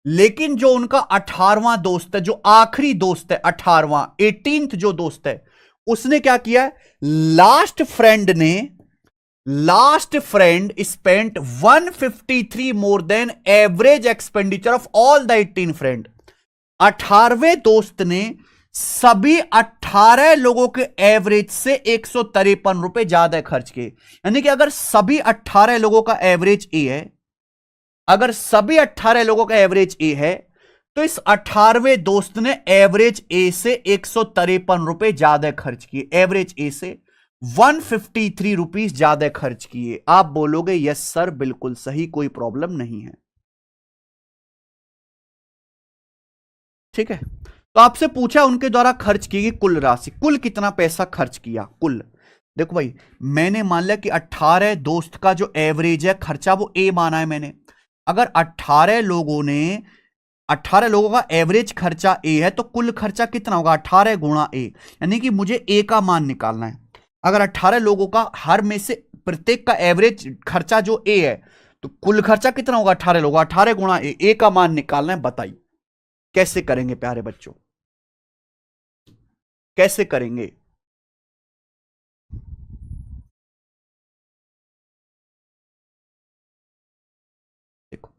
लेकिन जो उनका 18वां दोस्त है, जो आखिरी दोस्त है, 18वां 18th जो दोस्त है, उसने क्या किया? लास्ट फ्रेंड ने last friend spent 153 more than average expenditure of all the 18 friend. 18वें दोस्त ने सभी 18 लोगों के एवरेज से 153 रुपए ज्यादा खर्च किए। यानी कि अगर सभी 18 लोगों का एवरेज ए है, अगर सभी 18 लोगों का एवरेज ए है, तो इस 18वें दोस्त ने एवरेज ए से 153 रुपए ज्यादा खर्च किए, एवरेज ए से 153 रुपीज ज्यादा खर्च किए। आप बोलोगे यस सर बिल्कुल सही, कोई प्रॉब्लम नहीं है। ठीक है, तो आपसे पूछा उनके द्वारा खर्च की गई कुल राशि, कुल कितना पैसा खर्च किया कुल। देखो भाई, मैंने मान लिया कि 18 दोस्त का जो एवरेज है खर्चा वो ए माना है मैंने। अगर 18 लोगों का एवरेज खर्चा ए है तो कुल खर्चा कितना होगा, 18 गुणा ए, यानी कि मुझे ए का मान निकालना है। अगर 18 लोगों का हर में से प्रत्येक का एवरेज खर्चा जो ए है, तो कुल खर्चा कितना होगा 18 लोगों, 18 गुणा ए का मान निकालना है। बताइए कैसे करेंगे प्यारे बच्चों, कैसे करेंगे। देखो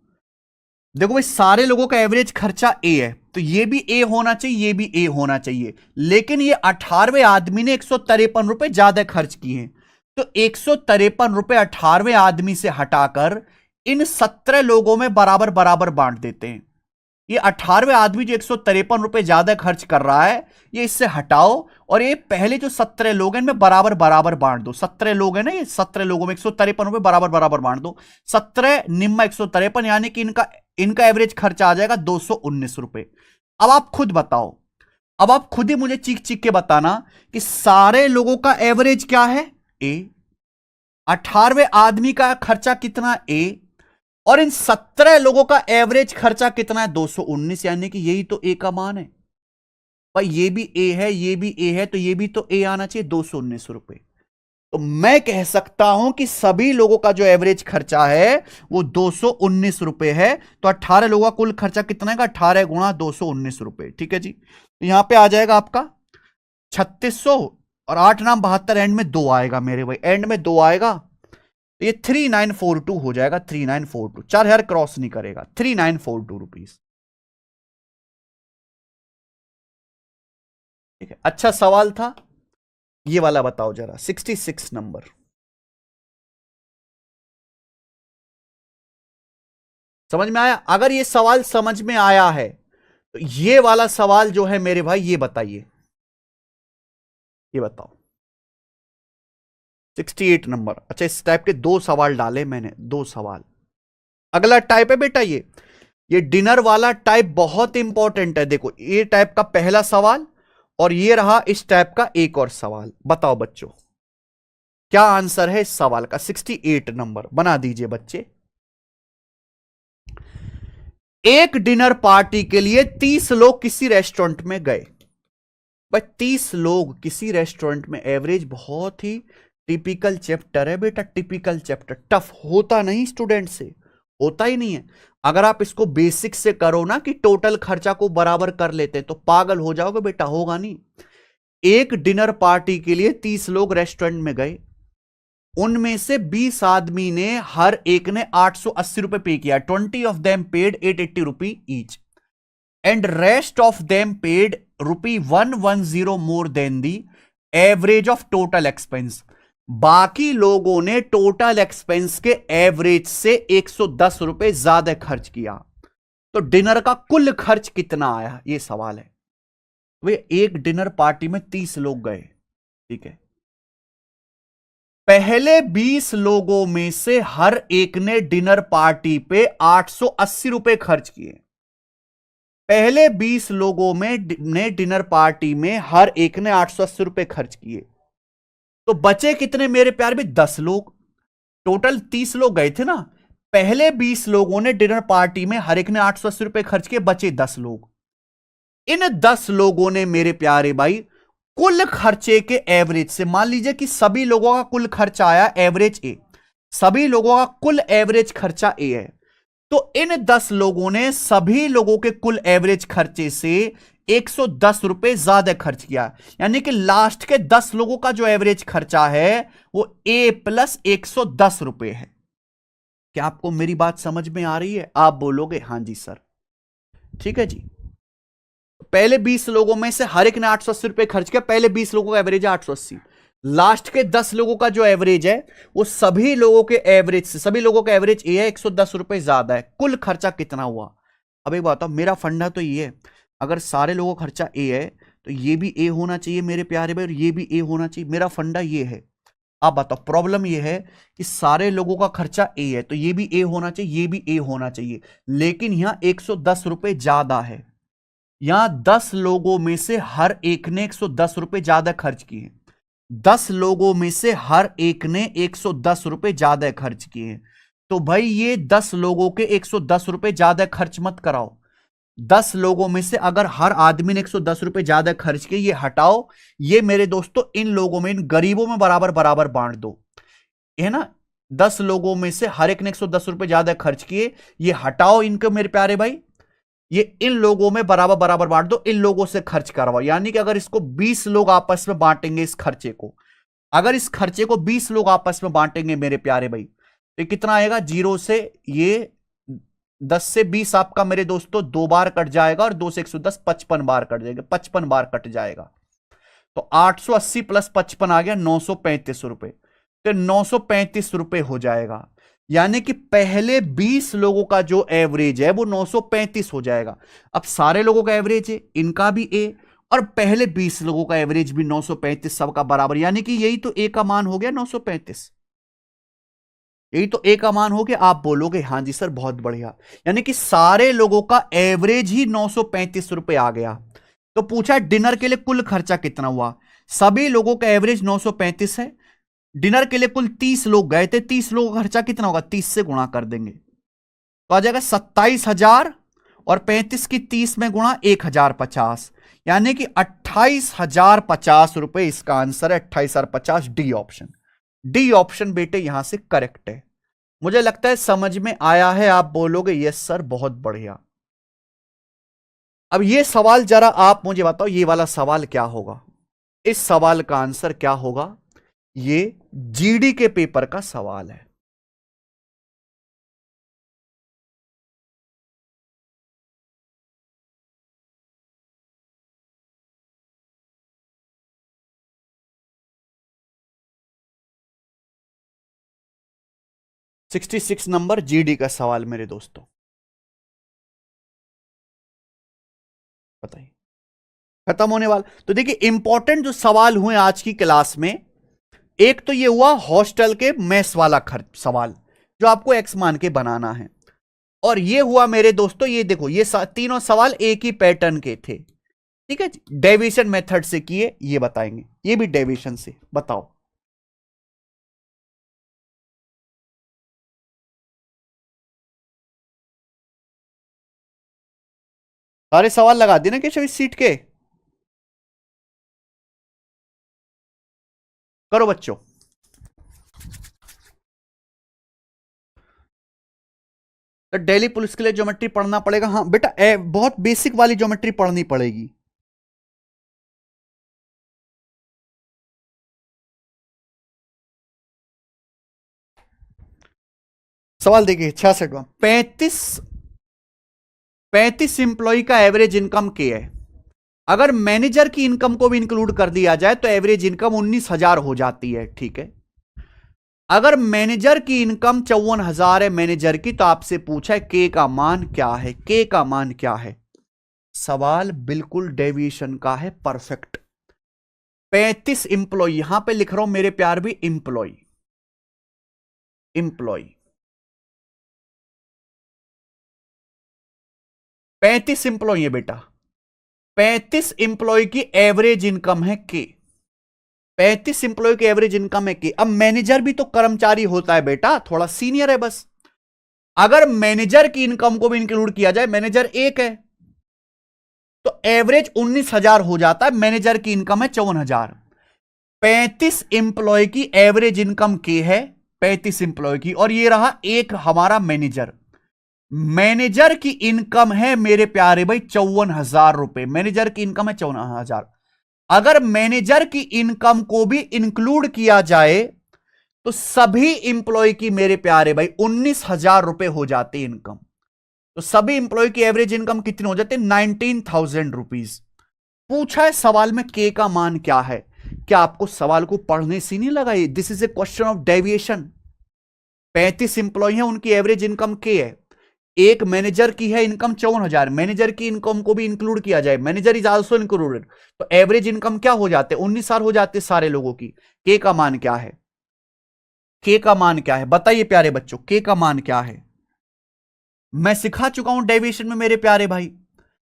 देखो भाई, सारे लोगों का एवरेज खर्चा ए है, तो ये भी ए होना चाहिए, ये भी ए होना चाहिए। लेकिन ये 18वें आदमी ने 153 रुपए ज्यादा खर्च किए हैं, तो 153 रुपए 18वें आदमी से हटाकर इन 17 लोगों में बराबर बराबर बांट देते हैं। ये 18वें आदमी जो 153 रुपए ज्यादा खर्च कर रहा है, ये इससे हटाओ और ये पहले जो 17 लोग हैं इनमें बराबर बराबर बांट दो। 17 लोग हैं ना, ये 17 लोगों में 153 रुपए बराबर बराबर बांट दो। 17 निम्मा 153, यानी कि इनका एवरेज खर्चा आ जाएगा 219 रुपए। अब आप खुद बताओ, अब आप खुद ही मुझे चीख चीख के बताना कि सारे लोगों का एवरेज क्या है ए, 18वें आदमी का खर्चा कितना ए, और इन 17 लोगों का एवरेज खर्चा कितना है 219, यानी कि यही तो ए का मान है भाई। ये भी ए है, ये भी ए है, तो ये भी तो ए आना चाहिए 219 रुपए। तो मैं कह सकता हूं कि सभी लोगों का जो एवरेज खर्चा है वो 219 रुपए है। तो 18 लोगों का कुल खर्चा कितना है, 18 गुणा 219 रुपए। ठीक है जी, तो यहां पे आ जाएगा आपका 3600 और 8 नाम 72, एंड में 2 आएगा मेरे भाई, एंड में 2 आएगा, ये 3942 हो जाएगा। 3942, 4000 क्रॉस नहीं करेगा, 3942 रुपीज। ठीक है, अच्छा सवाल था ये वाला। बताओ जरा 66 नंबर, समझ में आया? अगर ये सवाल समझ में आया है तो ये वाला सवाल जो है मेरे भाई, ये बताइए, ये बताओ 68 नंबर। अच्छा, इस टाइप के 2 सवाल डाले मैंने, 2 सवाल। अगला टाइप है बेटा ये डिनर वाला टाइप बहुत इंपॉर्टेंट है। देखो ये टाइप का पहला सवाल और ये रहा इस टाइप का एक और सवाल। बताओ बच्चों क्या आंसर है इस सवाल का। 68 नंबर बना दीजिए बच्चे। एक डिनर पार्टी के लिए 30 लोग किसी रेस्टोरेंट में गए। भाई 30 लोग किसी रेस्टोरेंट में, एवरेज बहुत ही टिपिकल चैप्टर है बेटा, टिपिकल चैप्टर। टफ होता नहीं स्टूडेंट से, होता ही नहीं है। अगर आप इसको बेसिक से करो ना कि टोटल खर्चा को बराबर कर लेते तो पागल हो जाओगे बेटा, होगा नहीं। एक डिनर पार्टी के लिए 30 लोग रेस्टोरेंट में गए, उनमें से 20 आदमी ने हर एक ने 880 रुपए पे किया। 20 of them paid 880 rupee each and rest of them paid rupee 110 more than the average of total expense. बाकी लोगों ने टोटल एक्सपेंस के एवरेज से 110 रुपए ज्यादा खर्च किया। तो डिनर का कुल खर्च कितना आया, यह सवाल है। वे एक डिनर पार्टी में 30 लोग गए, ठीक है। पहले 20 लोगों में से हर एक ने डिनर पार्टी पे 880 रुपए खर्च किए। पहले 20 लोगों में ने डिनर पार्टी में हर एक ने 880 रुपए खर्च किए, तो बचे कितने मेरे प्यार में, 10 लोग। टोटल 30 लोग गए थे ना, पहले 20 लोगों ने डिनर पार्टी में हर एक ने 880 रुपए खर्च किए, बचे 10 लोग। इन 10 लोगों ने मेरे प्यारे भाई कुल खर्चे के एवरेज से, मान लीजिए कि सभी लोगों का कुल खर्चा आया एवरेज ए, सभी लोगों का कुल एवरेज खर्चा ए है, तो इन 10 लोगों ने सभी लोगों के कुल एवरेज खर्चे से 110 रुपए ज्यादा खर्च किया, यानी कि लास्ट के 10 लोगों का जो एवरेज खर्चा है वो ए प्लस 110 रुपए है। क्या आपको मेरी बात समझ में आ रही है? आप बोलोगे हां जी सर। ठीक है जी। पहले 20 लोगों में से हर एक ने 880 रुपए खर्च किया, पहले 20 लोगों का एवरेज है 880। लास्ट के 10 लोगों का जो एवरेज है वो सभी लोगों के एवरेज से, सभी लोगों का एवरेज ए है, 110 रुपए ज्यादा है। कुल खर्चा कितना हुआ? अब एक बात बताओ, मेरा फंडा तो ये है, अगर सारे लोगों का खर्चा ए है तो ये भी ए होना चाहिए मेरे प्यारे भाई, और ये भी ए होना चाहिए। मेरा फंडा ये है। आप बताओ, प्रॉब्लम ये है कि सारे लोगों का खर्चा ए है तो ये भी ए होना चाहिए, ये भी ए होना चाहिए, लेकिन यहां 110 रुपए ज्यादा है। यहां 10 लोगों में से हर एक ने 110 रुपए ज्यादा खर्च किए। 10 लोगों में से हर एक ने 110 रुपए ज्यादा खर्च किए। तो भाई ये 10 लोगों के 110 रुपए ज्यादा खर्च मत कराओ। 10 लोगों में से अगर हर आदमी ने 110 रुपए ज्यादा खर्च किए, ये हटाओ। ये मेरे दोस्तों इन लोगों में, इन गरीबों में बराबर बराबर बांट दो, है ना। 10 लोगों में से हर एक ने 110 रुपए ज्यादा खर्च किए, ये हटाओ इनको मेरे प्यारे भाई, ये इन लोगों में बराबर बराबर बांट दो, इन लोगों से खर्च करवाओ। यानी कि अगर इसको 20 लोग आपस में बांटेंगे, इस खर्चे को, अगर इस खर्चे को 20 लोग आपस में बांटेंगे मेरे प्यारे भाई, तो कितना आएगा? 0 से ये 10 से 20 आपका मेरे दोस्तों 2 बार कट जाएगा, और 2 से 110 55 बार कट जाएगा, 55 बार कट जाएगा। तो 880 प्लस 55 आ गया 935 रुपए। तो 935 रुपए हो जाएगा, यानी कि पहले 20 लोगों का जो एवरेज है वो 935 हो जाएगा। अब सारे लोगों का एवरेज है, इनका भी ए, और पहले 20 लोगों का एवरेज भी 935 सबका बराबर, यानी कि यही तो ए का मान हो गया 935। यही तो ए का मान हो गया। आप बोलोगे हां जी सर बहुत बढ़िया, यानी कि सारे लोगों का एवरेज ही 935 रुपए आ गया। तो पूछा डिनर के लिए कुल खर्चा कितना हुआ? सभी लोगों का एवरेज 935 है, डिनर के लिए कुल 30 लोग गए थे, 30 लोगों का खर्चा कितना होगा? 30 से गुणा कर देंगे तो आ जाएगा 27,000, और 35 की 30 में गुणा 1,050, यानी कि 28,050 रुपए इसका आंसर है। 28,050, डी ऑप्शन। डी ऑप्शन बेटे यहां से करेक्ट है। मुझे लगता है समझ में आया है। आप बोलोगे यस सर बहुत बढ़िया। अब ये सवाल जरा आप मुझे बताओ, ये वाला सवाल क्या होगा? इस सवाल का आंसर क्या होगा? ये जीडी के पेपर का सवाल है। सिक्सटी 66 नंबर जीडी का सवाल मेरे दोस्तों, बताइए। खत्म होने वाला। तो देखिए इंपॉर्टेंट जो सवाल हुए आज की क्लास में, एक तो ये हुआ हॉस्टल के मेस वाला खर्च सवाल, जो आपको एक्स मान के बनाना है। और ये हुआ मेरे दोस्तों, ये देखो ये तीनों सवाल एक ही पैटर्न के थे। ठीक है, डेविएशन मेथड से किए, ये बताएंगे। ये भी डेविएशन से, बताओ। सारे सवाल लगा दिए ना केशव इस सीट के? करो बच्चों। तो दिल्ली पुलिस के लिए ज्योमेट्री पढ़ना पड़ेगा। हाँ बेटा, बहुत बेसिक वाली ज्योमेट्री पढ़नी पड़ेगी। सवाल देखिए 66वां। 35 इंप्लॉय का एवरेज इनकम क्या है? अगर मैनेजर की इनकम को भी इंक्लूड कर दिया जाए तो एवरेज इनकम 19,000 हो जाती है। ठीक है, अगर मैनेजर की इनकम 54,000 है मैनेजर की, तो आपसे पूछा है के का मान क्या है? के का मान क्या है? सवाल बिल्कुल डेविएशन का है, परफेक्ट। 35 इंप्लॉय, यहां पे लिख रहा हूं मेरे प्यार भी, इंप्लॉय, इंप्लॉय 35 इंप्लॉय है बेटा। 35 इंप्लॉय की एवरेज इनकम है के। 35 इंप्लॉय की एवरेज इनकम है के। अब मैनेजर भी तो कर्मचारी होता है बेटा, थोड़ा सीनियर है बस। अगर मैनेजर की इनकम को भी इंक्लूड किया जाए, मैनेजर एक है, तो एवरेज 19,000 हो जाता है। मैनेजर की इनकम है 54,000। 35 इंप्लॉय की एवरेज इनकम के है, 35 इंप्लॉय की, और ये रहा एक हमारा मैनेजर। मैनेजर की इनकम है मेरे प्यारे भाई 54,000 रुपए, मैनेजर की इनकम है 54,000। अगर मैनेजर की इनकम को भी इंक्लूड किया जाए तो सभी इंप्लॉय की मेरे प्यारे भाई 19,000 रुपए हो जाती इनकम। तो सभी इंप्लॉय की एवरेज इनकम कितनी हो जाती है? 19,000 रुपीज। पूछा है सवाल में के का मान क्या है। क्या आपको सवाल को पढ़ने से नहीं लगा? ये this is a question of deviation. 35 employ हैं, उनकी एवरेज इनकम के है। एक मैनेजर की है इनकम 54,000, मैनेजर की इनकम को भी इंक्लूड किया जाए, मैनेजर इज आल्सो इंक्लूडेड, तो एवरेज इनकम क्या हो जाते? 19,000 हो जाते सारे लोगों की। के का मान क्या है? के का मान क्या है बताइए प्यारे बच्चों, के का मान क्या है? मैं सिखा चुका हूं डेविएशन में मेरे प्यारे भाई।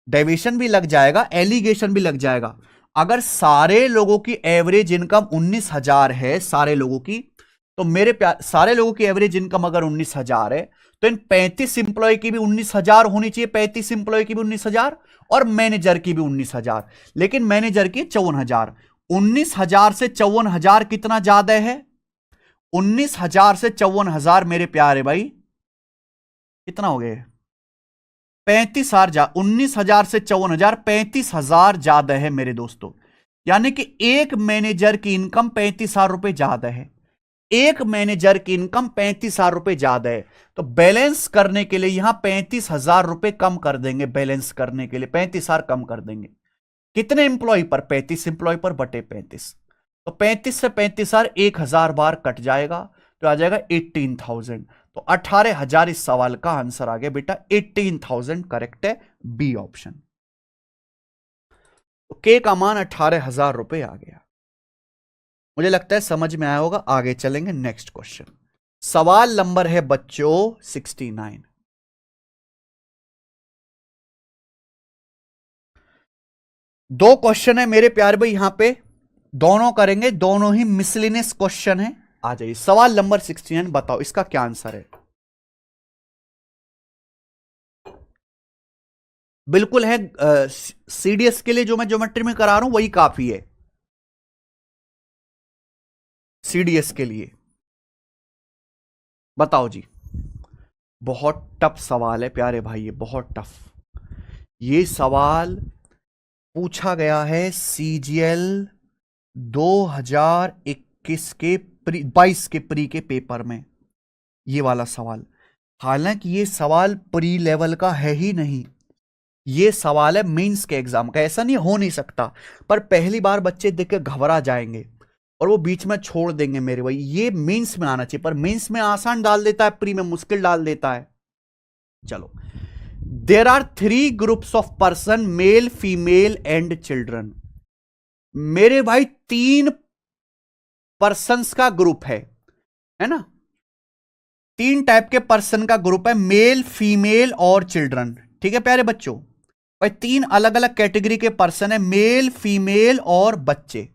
डेविएशन भी लग जाएगा, एलिगेशन भी लग जाएगा। अगर सारे लोगों की एवरेज इनकम 19,000 है, सारे लोगों की, तो मेरे प्यार सारे लोगों की एवरेज इनकम अगर 19,000 है तो इन 35 इंप्लॉय की भी 19,000 होनी चाहिए, 35 इंप्लॉय की भी 19,000 और मैनेजर की भी 19,000। लेकिन मैनेजर की 54,000। 19,000 से 54,000 कितना ज्यादा है? 19,000 से 54,000 मेरे प्यारे भाई कितना हो गए? 35,000। 19,000 से 54,000, 35,000 ज्यादा है मेरे दोस्तों। यानी कि एक मैनेजर की इनकम 35,000 रुपए ज्यादा है। एक मैनेजर की इनकम 35,000 रुपए ज्यादा है। तो बैलेंस करने के लिए यहां 35,000 रुपए कम कर देंगे। बैलेंस करने के लिए 35,000 कम कर देंगे। कितने इंप्लॉय पर? 35 इंप्लॉय पर बटे 35। तो 35 से 35,000 1,000 बार कट जाएगा तो आ जाएगा 18,000। तो 18,000 इस सवाल का आंसर आ गया बेटा। 18,000 करेक्ट है, बी ऑप्शन। तो के का मान 18,000 रुपए आ गया। मुझे लगता है समझ में आया होगा। आगे चलेंगे नेक्स्ट क्वेश्चन। सवाल नंबर है बच्चों 69। दो क्वेश्चन है मेरे प्यारे भाई, यहां पे दोनों करेंगे, दोनों ही मिसलिनियस क्वेश्चन है। आ जाइए सवाल नंबर 69, बताओ इसका क्या आंसर है। बिल्कुल है, सीडीएस के लिए जो मैं ज्योमेट्री में करा रहा हूं वही काफी है सीडीएस के लिए। बताओ जी। बहुत टफ सवाल है प्यारे भाई, ये बहुत टफ। ये सवाल पूछा गया है सीजीएल 2021 के 22 के प्री के पेपर में, ये वाला सवाल। हालांकि ये सवाल प्री लेवल का है ही नहीं, ये सवाल है मेंस के एग्जाम का। ऐसा नहीं हो नहीं सकता, पर पहली बार बच्चे देख के घबरा जाएंगे और वो बीच में छोड़ देंगे मेरे भाई। ये मेंस में आना चाहिए, पर मेंस में आसान डाल देता है, प्री में मुश्किल डाल देता है। चलो, there are 3 groups of person, male female and children. मेरे भाई 3 पर्सन्स का ग्रुप है ना? 3 टाइप के पर्सन का ग्रुप है, मेल फीमेल और चिल्ड्रन। ठीक है प्यारे बच्चों, भाई 3 अलग अलग कैटेगरी के पर्सन है, मेल फीमेल और बच्चे।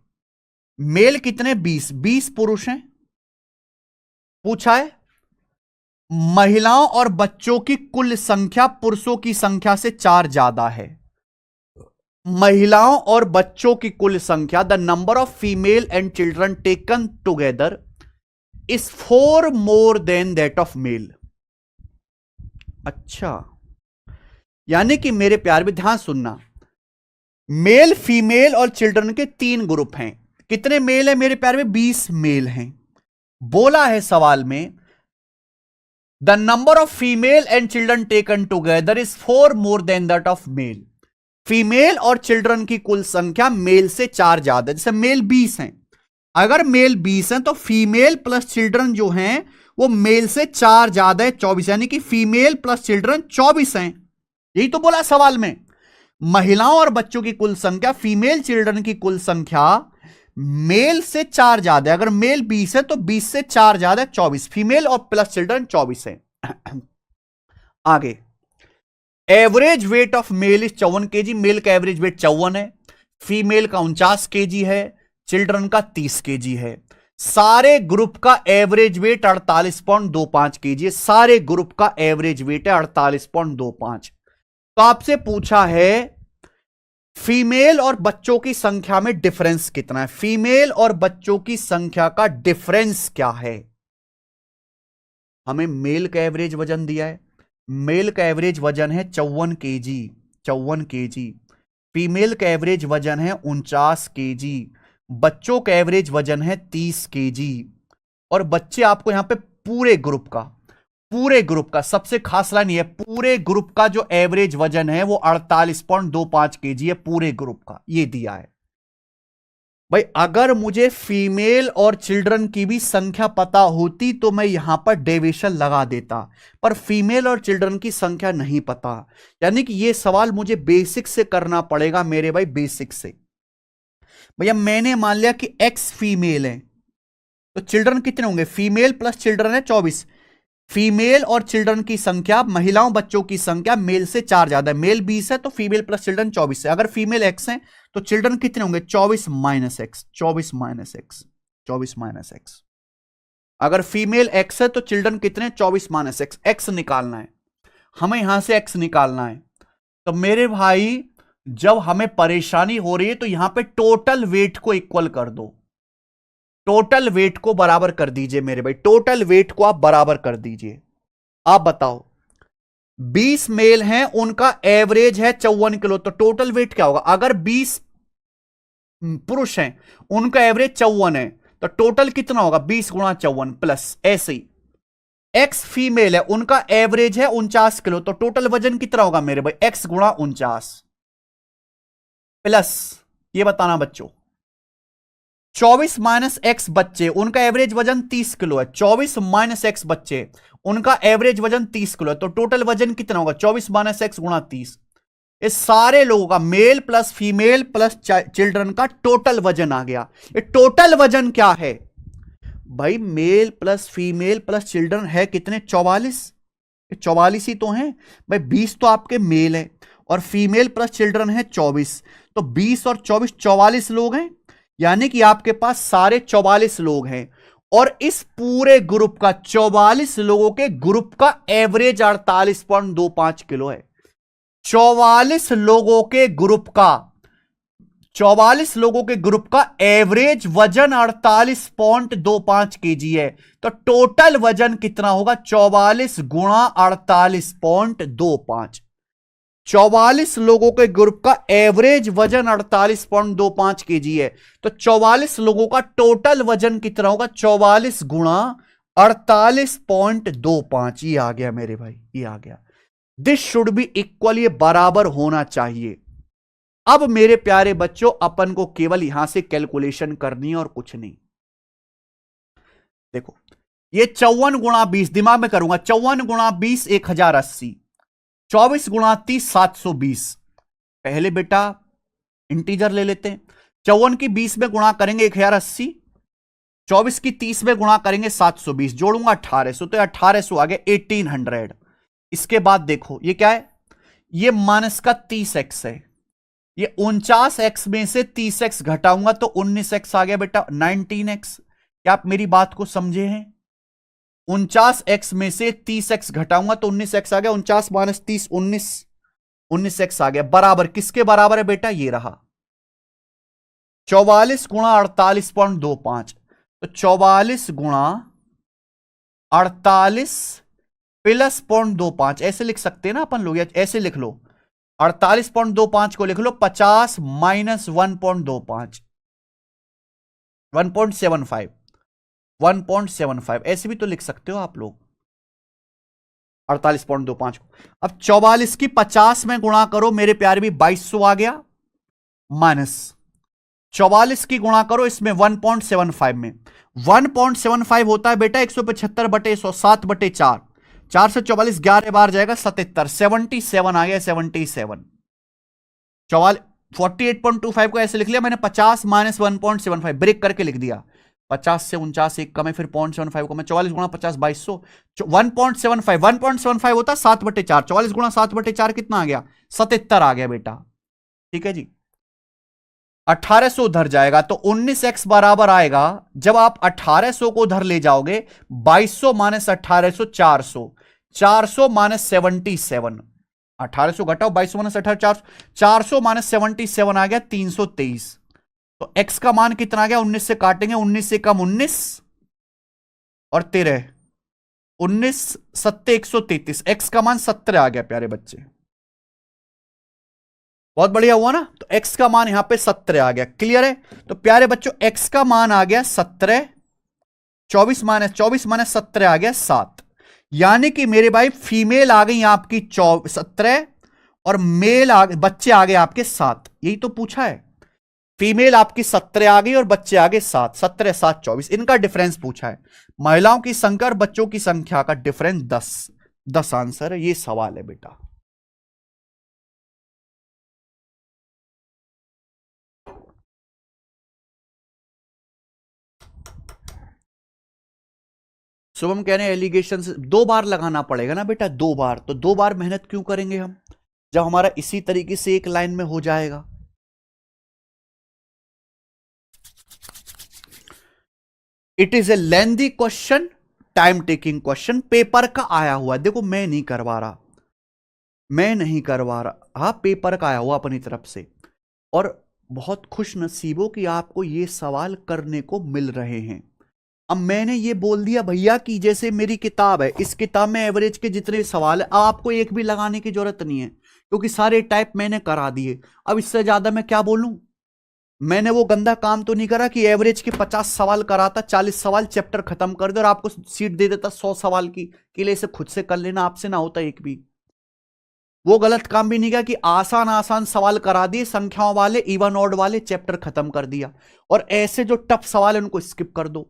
मेल कितने? 20 पुरुष हैं। पूछा है महिलाओं और बच्चों की कुल संख्या पुरुषों की संख्या से 4 ज्यादा है। महिलाओं और बच्चों की कुल संख्या, the number of female and children taken together is 4 more than that of male. अच्छा, यानी कि मेरे प्यार में ध्यान सुनना, मेल फीमेल और चिल्ड्रन के 3 ग्रुप हैं। कितने मेल है मेरे प्यार में? 20 मेल हैं। बोला है सवाल में the number of female and children taken together is 4 more than that of male. Female और चिल्ड्रन की कुल संख्या मेल से 4 ज्यादा है। जैसे मेल 20 हैं, अगर मेल 20 हैं तो फीमेल प्लस चिल्ड्रन जो हैं वो मेल से 4 ज्यादा है, 24। यानी कि फीमेल प्लस चिल्ड्रन 24 हैं। यही तो बोला सवाल में। महिलाओं और बच्चों की कुल संख्या, फीमेल चिल्ड्रन की कुल संख्या मेल से 4 ज्यादा है। अगर मेल 20 है तो 20 से 4 ज्यादा है, 24। फीमेल और प्लस चिल्ड्रन 24 है। आगे, average weight of male is 54 kg। Male का एवरेज वेट 54 है, फीमेल का 49 kg है, चिल्ड्रन का 30 kg है। सारे ग्रुप का एवरेज वेट 48.25 kg है। सारे ग्रुप का एवरेज वेट है 48.25। तो आपसे पूछा है फीमेल और बच्चों की संख्या में डिफरेंस कितना है। फीमेल और बच्चों की संख्या का डिफरेंस क्या है? हमें मेल का एवरेज वजन दिया है, मेल का एवरेज वजन है 54 केजी। फीमेल का एवरेज वजन है 49 केजी। बच्चों का एवरेज वजन है 30 केजी। और बच्चे आपको यहां पे पूरे ग्रुप का सबसे खास लाइन ये, पूरे ग्रुप का जो एवरेज वजन है वो 48.25 केजी है, पूरे ग्रुप का ये दिया है। भाई अगर मुझे फीमेल और चिल्ड्रन की भी संख्या पता होती तो मैं यहां पर डेविएशन लगा देता, पर फीमेल और चिल्ड्रन की संख्या नहीं पता, यानी कि यह सवाल मुझे बेसिक से करना पड़ेगा मेरे भाई, बेसिक से। भैया मैंने मान लिया कि एक्स फीमेल है, तो चिल्ड्रन कितने होंगे? फीमेल प्लस चिल्ड्रन है 24। फीमेल और चिल्ड्रन की संख्या, महिलाओं बच्चों की संख्या मेल से 4 ज्यादा है, मेल 20 है तो फीमेल प्लस चिल्ड्रन 24 है। अगर फीमेल एक्स है तो चिल्ड्रन कितने होंगे? 24 minus x, 24 minus x, 24 minus x. अगर फीमेल एक्स है तो चिल्ड्रन कितने? 24 माइनस एक्स। एक्स निकालना है हमें, यहां से एक्स निकालना है। तो मेरे भाई जब हमें परेशानी हो रही है तो यहां पे टोटल वेट को इक्वल कर दो, टोटल वेट को बराबर कर दीजिए मेरे भाई, टोटल वेट को आप बराबर कर दीजिए। आप बताओ 20 मेल हैं, उनका एवरेज है 54 किलो, तो टोटल वेट क्या होगा? अगर 20 पुरुष हैं, उनका एवरेज 54 है, तो टोटल कितना होगा? 20 गुणा 54 प्लस, ऐसे ही एक्स फीमेल है, उनका एवरेज है 49 किलो, तो टोटल वजन कितना होगा मेरे भाई? एक्स गुणा 49 प्लस, ये बताना बच्चों, 24 माइनस एक्स बच्चे, उनका एवरेज वजन 30 किलो है। 24 माइनस एक्स बच्चे, उनका एवरेज वजन 30 किलो है, तो टोटल वजन कितना होगा? 24 माइनस एक्स गुणा 30। इस सारे लोगों का, male plus female plus children का टोटल वजन आ गया। ये टोटल वजन क्या है भाई? Male plus female plus children है कितने? 44। 44 ही तो हैं भाई। 20 तो आपके मेल है और फीमेल प्लस चिल्ड्रन है 24, तो 20 और 24 44 लोग हैं, यानी कि आपके पास सारे 44 लोग हैं। और इस पूरे ग्रुप का, 44 लोगों के ग्रुप का एवरेज 48.25 किलो है। 44 लोगों के ग्रुप का, 44 लोगों के ग्रुप का एवरेज वजन 48.25 केजी है, तो टोटल वजन कितना होगा? 44 गुणा 48.25। 44 लोगों के ग्रुप का एवरेज वजन 48.25 केजी है, तो 44 लोगों का टोटल वजन कितना होगा? 44 गुणा 48.25। ये आ गया मेरे भाई, ये आ गया। दिस शुड बी इक्वल, ये बराबर होना चाहिए। अब मेरे प्यारे बच्चों, अपन को केवल यहां से कैलकुलेशन करनी है और कुछ नहीं। देखो ये 54 गुणा 20, दिमाग में करूंगा, 54 गुणा 20 1080, 24 गुणा 30 720। पहले बेटा इंटीजर ले लेते हैं। 54 की 20 में गुणा करेंगे 1080, 24 की 30 में गुणा करेंगे 720, जोड़ूंगा 1800, तो 1800 आ गया 1800। इसके बाद देखो ये क्या है? ये माइनस का 30x है, ये 49x में से 30x घटाऊंगा तो 19x आ गया बेटा, 19x। क्या आप मेरी बात को समझे हैं? 49x में से 30x घटाऊंगा तो 19x आ गया, 49 माइनस 30 19x आ गया। बराबर किसके बराबर है बेटा? ये रहा 44 गुणा 48.25, तो 44 गुणा 48 प्लस 0.25, ऐसे लिख सकते हैं ना अपन लोग, या ऐसे लिख लो, 48.25 को लिख लो 50 माइनस 1.25, 1.75, 1.75 ऐसे भी तो लिख सकते हो आप लोग 48.25 को। अब 44 की 50 में गुणा करो मेरे प्यारे भी, 2200 आ गया, माइनस 44 की गुणा करो इसमें 1.75 में, 1.75 होता है बेटा 175/100, 7/4, 4 से 44 11 बार जाएगा 77, 77 आ गया, 77। 48.25 को ऐसे लिख लिया मैंने, 50 माइनस 1.75 ब्रेक करके लिख दिया, 50 से 49 एक कम है, फिर 0.75 को मैं 44 गुणा 50 2200, 1.75 होता है 7/4, 44 गुणा 7/4 कितना आ गया? 77 आ गया बेटा। ठीक है जी, 1800 उधर जाएगा तो 19x बराबर आएगा, जब आप 1800 को उधर ले जाओगे 2200 माइनस 1800 400, 400 माइनस 77, 1800 घटाओ 2200 माइनस 1800, 400 माइनस 77 आ गया 323। तो x का मान कितना आ गया? 19 से काटेंगे, 19 से कम 19 और 13 19 सत्ते 133, एक्स का मान 17 आ गया प्यारे बच्चे, बहुत बढ़िया हुआ ना। तो एक्स का मान यहां पे 17 आ गया, क्लियर है। तो प्यारे बच्चों एक्स का मान आ गया 17, 24 माइनस 17 आ गया 7, यानी कि मेरे भाई फीमेल आ गई आपकी 17 और मेल बच्चे आ गए आपके 7, यही तो पूछा है। फीमेल आपकी 17 आ गई और बच्चे आ गए 7, 17 7 24, इनका डिफरेंस पूछा है। महिलाओं की संख्या और बच्चों की संख्या का डिफरेंस 10 आंसर है, ये सवाल है बेटा। शुभम कह रहे हैं एलिगेशन 2 बार लगाना पड़ेगा ना बेटा, 2 बार, तो 2 बार मेहनत क्यों करेंगे हम जब हमारा इसी तरीके से एक लाइन में हो जाएगा। It is a lengthy question, time taking question, paper का आया हुआ है। देखो मैं नहीं करवा रहा, मैं नहीं करवा रहा, हाँ पेपर का आया हुआ अपनी तरफ से, और बहुत खुश नसीबों कि आपको ये सवाल करने को मिल रहे हैं। अब मैंने ये बोल दिया भैया कि जैसे मेरी किताब है, इस किताब में एवरेज के जितने सवाल है आपको एक भी लगाने की जरूरत नहीं है, क्योंकि सारे टाइप मैंने करा दिए। अब इससे ज्यादा मैं क्या बोलूं, मैंने वो गंदा काम तो नहीं करा कि एवरेज के 50 सवाल कराता, 40 सवाल चैप्टर खत्म कर दे और आपको सीट दे देता 100 सवाल की, के लिए इसे खुद से कर लेना, आपसे ना होता एक भी। वो गलत काम भी नहीं किया कि आसान आसान सवाल करा दिए, संख्याओं वाले, इवन ऑड वाले, चैप्टर खत्म कर दिया, और ऐसे जो टफ सवाल है उनको स्किप कर दो।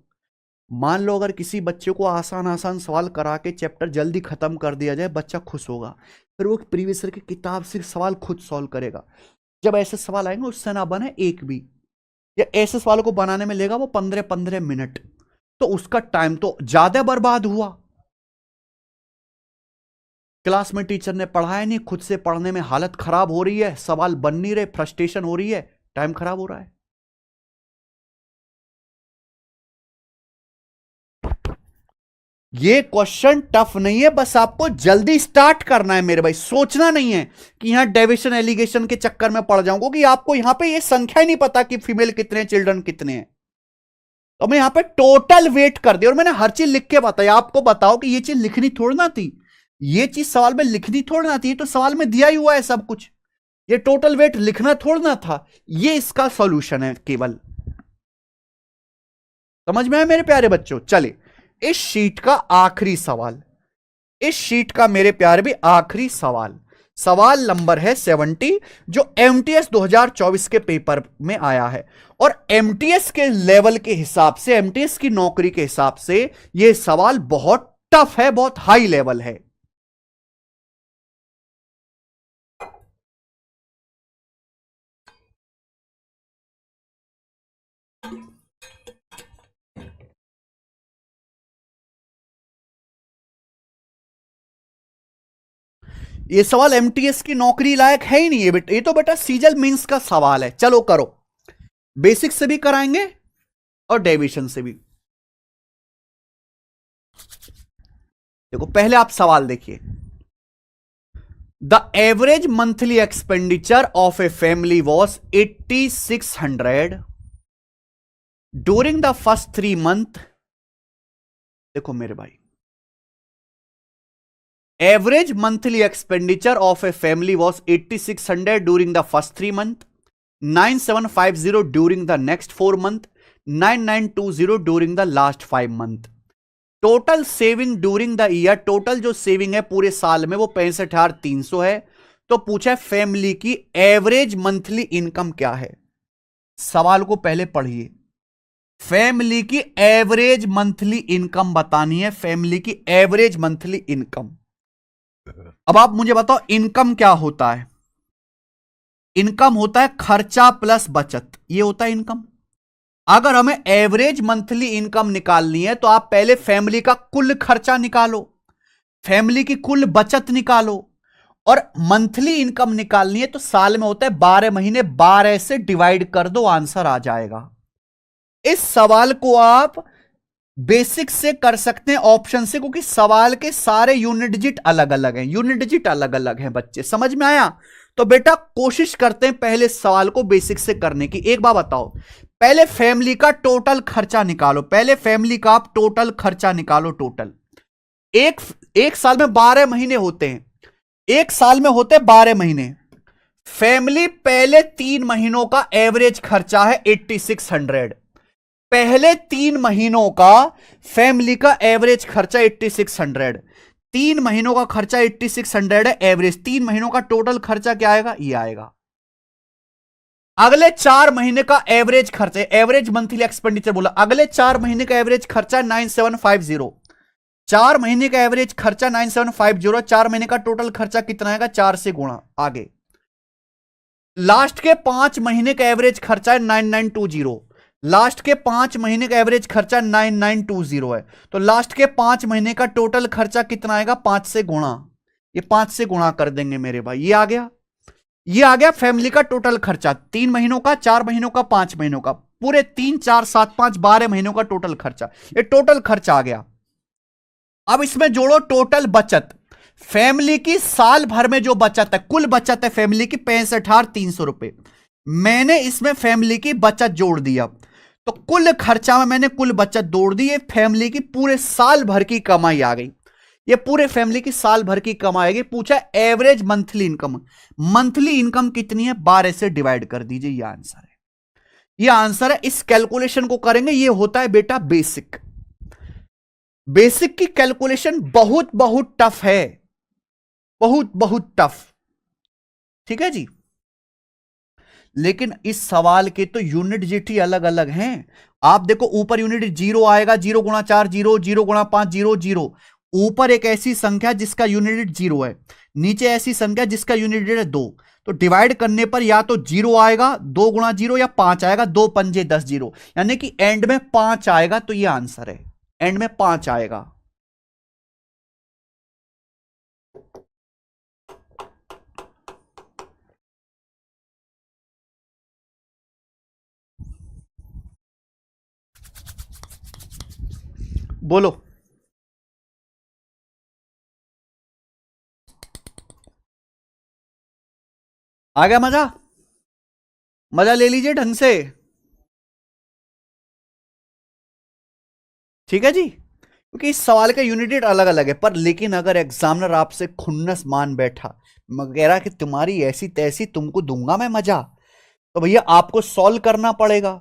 मान लो अगर किसी बच्चे को आसान आसान सवाल करा के चैप्टर जल्दी खत्म कर दिया जाए, बच्चा खुश होगा, फिर वो प्रीवियस ईयर की किताब से सवाल खुद सॉल्व करेगा। जब ऐसे सवाल आएंगे उससे ना बने एक भी, या ऐसे सवालों को बनाने में लेगा वो 15-15 मिनट, तो उसका टाइम तो ज्यादा बर्बाद हुआ। क्लास में टीचर ने पढ़ाया नहीं, खुद से पढ़ने में हालत खराब हो रही है, सवाल बन नहीं रहे, फ्रस्ट्रेशन हो रही है, टाइम खराब हो रहा है। ये क्वेश्चन टफ नहीं है, बस आपको जल्दी स्टार्ट करना है मेरे भाई, सोचना नहीं है कि यहां डेविएशन एलिगेशन के चक्कर में पड़ जाऊंगा, कि आपको यहां पे ये संख्या ही नहीं पता कि फीमेल कितने, चिल्ड्रन कितने हैं। तो मैं यहां पे टोटल वेट कर दिया और मैंने हर चीज लिख के बताया। आपको बताओ कि ये चीज लिखनी थोड़ी ना थी, ये चीज सवाल में लिखनी थोड़ी ना थी, तो सवाल में दिया ही हुआ है सब कुछ, ये टोटल वेट लिखना थोड़ी ना था, ये इसका सॉल्यूशन है केवल। समझ में आया मेरे प्यारे बच्चों। चलिए इस शीट का आखिरी सवाल, इस शीट का मेरे प्यारे भी आखिरी सवाल, सवाल नंबर है 70, जो एमटीएस 2024 के पेपर में आया है, और एमटीएस के लेवल के हिसाब से, एमटीएस की नौकरी के हिसाब से यह सवाल बहुत टफ है, बहुत हाई लेवल है। ये सवाल एमटीएस की नौकरी लायक है ही नहीं है बेटा, ये तो बेटा सीजल मींस का सवाल है। चलो करो, बेसिक से भी कराएंगे और डेविएशन से भी। देखो पहले आप सवाल देखिए, the average monthly expenditure of a family was 8600 during the first 3 month. देखो मेरे भाई, average monthly expenditure of a family was 8600 during the first 3 month, 9750 during the next 4 month, 9920 during the last 5 month. Total saving during the year, total जो saving है पूरे साल में वो 65,300 है। तो पूछा है फैमिली की एवरेज मंथली इनकम क्या है। सवाल को पहले पढ़िए, फैमिली की एवरेज मंथली इनकम बतानी है, फैमिली की एवरेज मंथली इनकम। अब आप मुझे बताओ इनकम क्या होता है। इनकम होता है खर्चा प्लस बचत, ये होता है इनकम। अगर हमें एवरेज मंथली इनकम निकालनी है तो आप पहले फैमिली का कुल खर्चा निकालो, फैमिली की कुल बचत निकालो, और मंथली इनकम निकालनी है तो साल में होता है 12 महीने, 12 से डिवाइड कर दो, आंसर आ जाएगा। इस सवाल को आप बेसिक से कर सकते हैं, ऑप्शन से, क्योंकि सवाल के सारे यूनिट डिजिट अलग अलग हैं, यूनिट डिजिट अलग अलग हैं बच्चे, समझ में आया। तो बेटा कोशिश करते हैं पहले सवाल को बेसिक से करने की। एक बात बताओ, पहले फैमिली का टोटल खर्चा निकालो, पहले फैमिली का आप टोटल खर्चा निकालो, टोटल एक एक साल में 12 महीने होते हैं, एक साल में होते 12 महीने। फैमिली पहले 3 महीनों का एवरेज खर्चा है 8600। पहले 3 महीनों का फैमिली का एवरेज खर्चा 8600। 3 महीनों का खर्चा 8600 है एवरेज। 3 महीनों का टोटल खर्चा क्या आएगा, ये आएगा। अगले 4 महीने का एवरेज खर्चा, एवरेज मंथली एक्सपेंडिचर बोला, अगले 4 महीने का एवरेज खर्चा 9750। 4 महीने का एवरेज खर्चा 9750। 4 महीने का टोटल खर्चा कितना आएगा, 4 से गुणा। आगे लास्ट के 5 महीने का एवरेज खर्चा है 9920। लास्ट के 5 महीने का एवरेज खर्चा 9920 है। तो लास्ट के 5 महीने का टोटल खर्चा कितना आएगा, 5 से गुणा। ये 5 से गुणा कर देंगे मेरे भाई, ये आ गया। ये आ गया फैमिली का टोटल खर्चा, 3 महीनों का, 4 महीनों का, 5 महीनों का, पूरे 3 4 7 5 12 महीनों का टोटल खर्चा। ये टोटल खर्चा आ गया। अब इसमें जोड़ो टोटल बचत। फैमिली की साल भर में जो बचत है, कुल बचत है फैमिली की 65,300 रुपए। मैंने इसमें फैमिली की बचत जोड़ दिया, तो कुल खर्चा में मैंने कुल बचत जोड़ दी। ये फैमिली की पूरे साल भर की कमाई आ गई। ये पूरे फैमिली की साल भर की कमाई आएगी। पूछा average monthly income, monthly income कितनी है, 12 से डिवाइड कर दीजिए, ये आंसर है। ये आंसर है। इस कैलकुलेशन को करेंगे, ये होता है बेटा बेसिक। बेसिक की कैलकुलेशन बहुत बहुत टफ है, बहुत बहुत टफ। ठीक है जी। लेकिन इस सवाल के तो यूनिट डिजिट ही अलग अलग हैं। आप देखो ऊपर यूनिट 0 आएगा, 0 गुणा 4 0, 0 गुणा 5 0 0। ऊपर एक ऐसी संख्या जिसका यूनिट 0 है, नीचे ऐसी संख्या जिसका यूनिट है 2। तो डिवाइड करने पर या तो 0 आएगा, 2 गुणा 0, या 5 आएगा, 2 पंजे 10 0, यानी कि एंड में 5 आएगा। तो ये आंसर है, एंड में 5 आएगा। बोलो, आ गया मजा? मजा ले लीजिए ढंग से, ठीक है जी। क्योंकि इस सवाल का यूनिट अलग अलग है, पर लेकिन अगर एग्जामिनर आपसे खुन्नस मान बैठा, कह रहा कि तुम्हारी ऐसी तैसी तुमको दूंगा मैं मजा, तो भैया आपको सॉल्व करना पड़ेगा।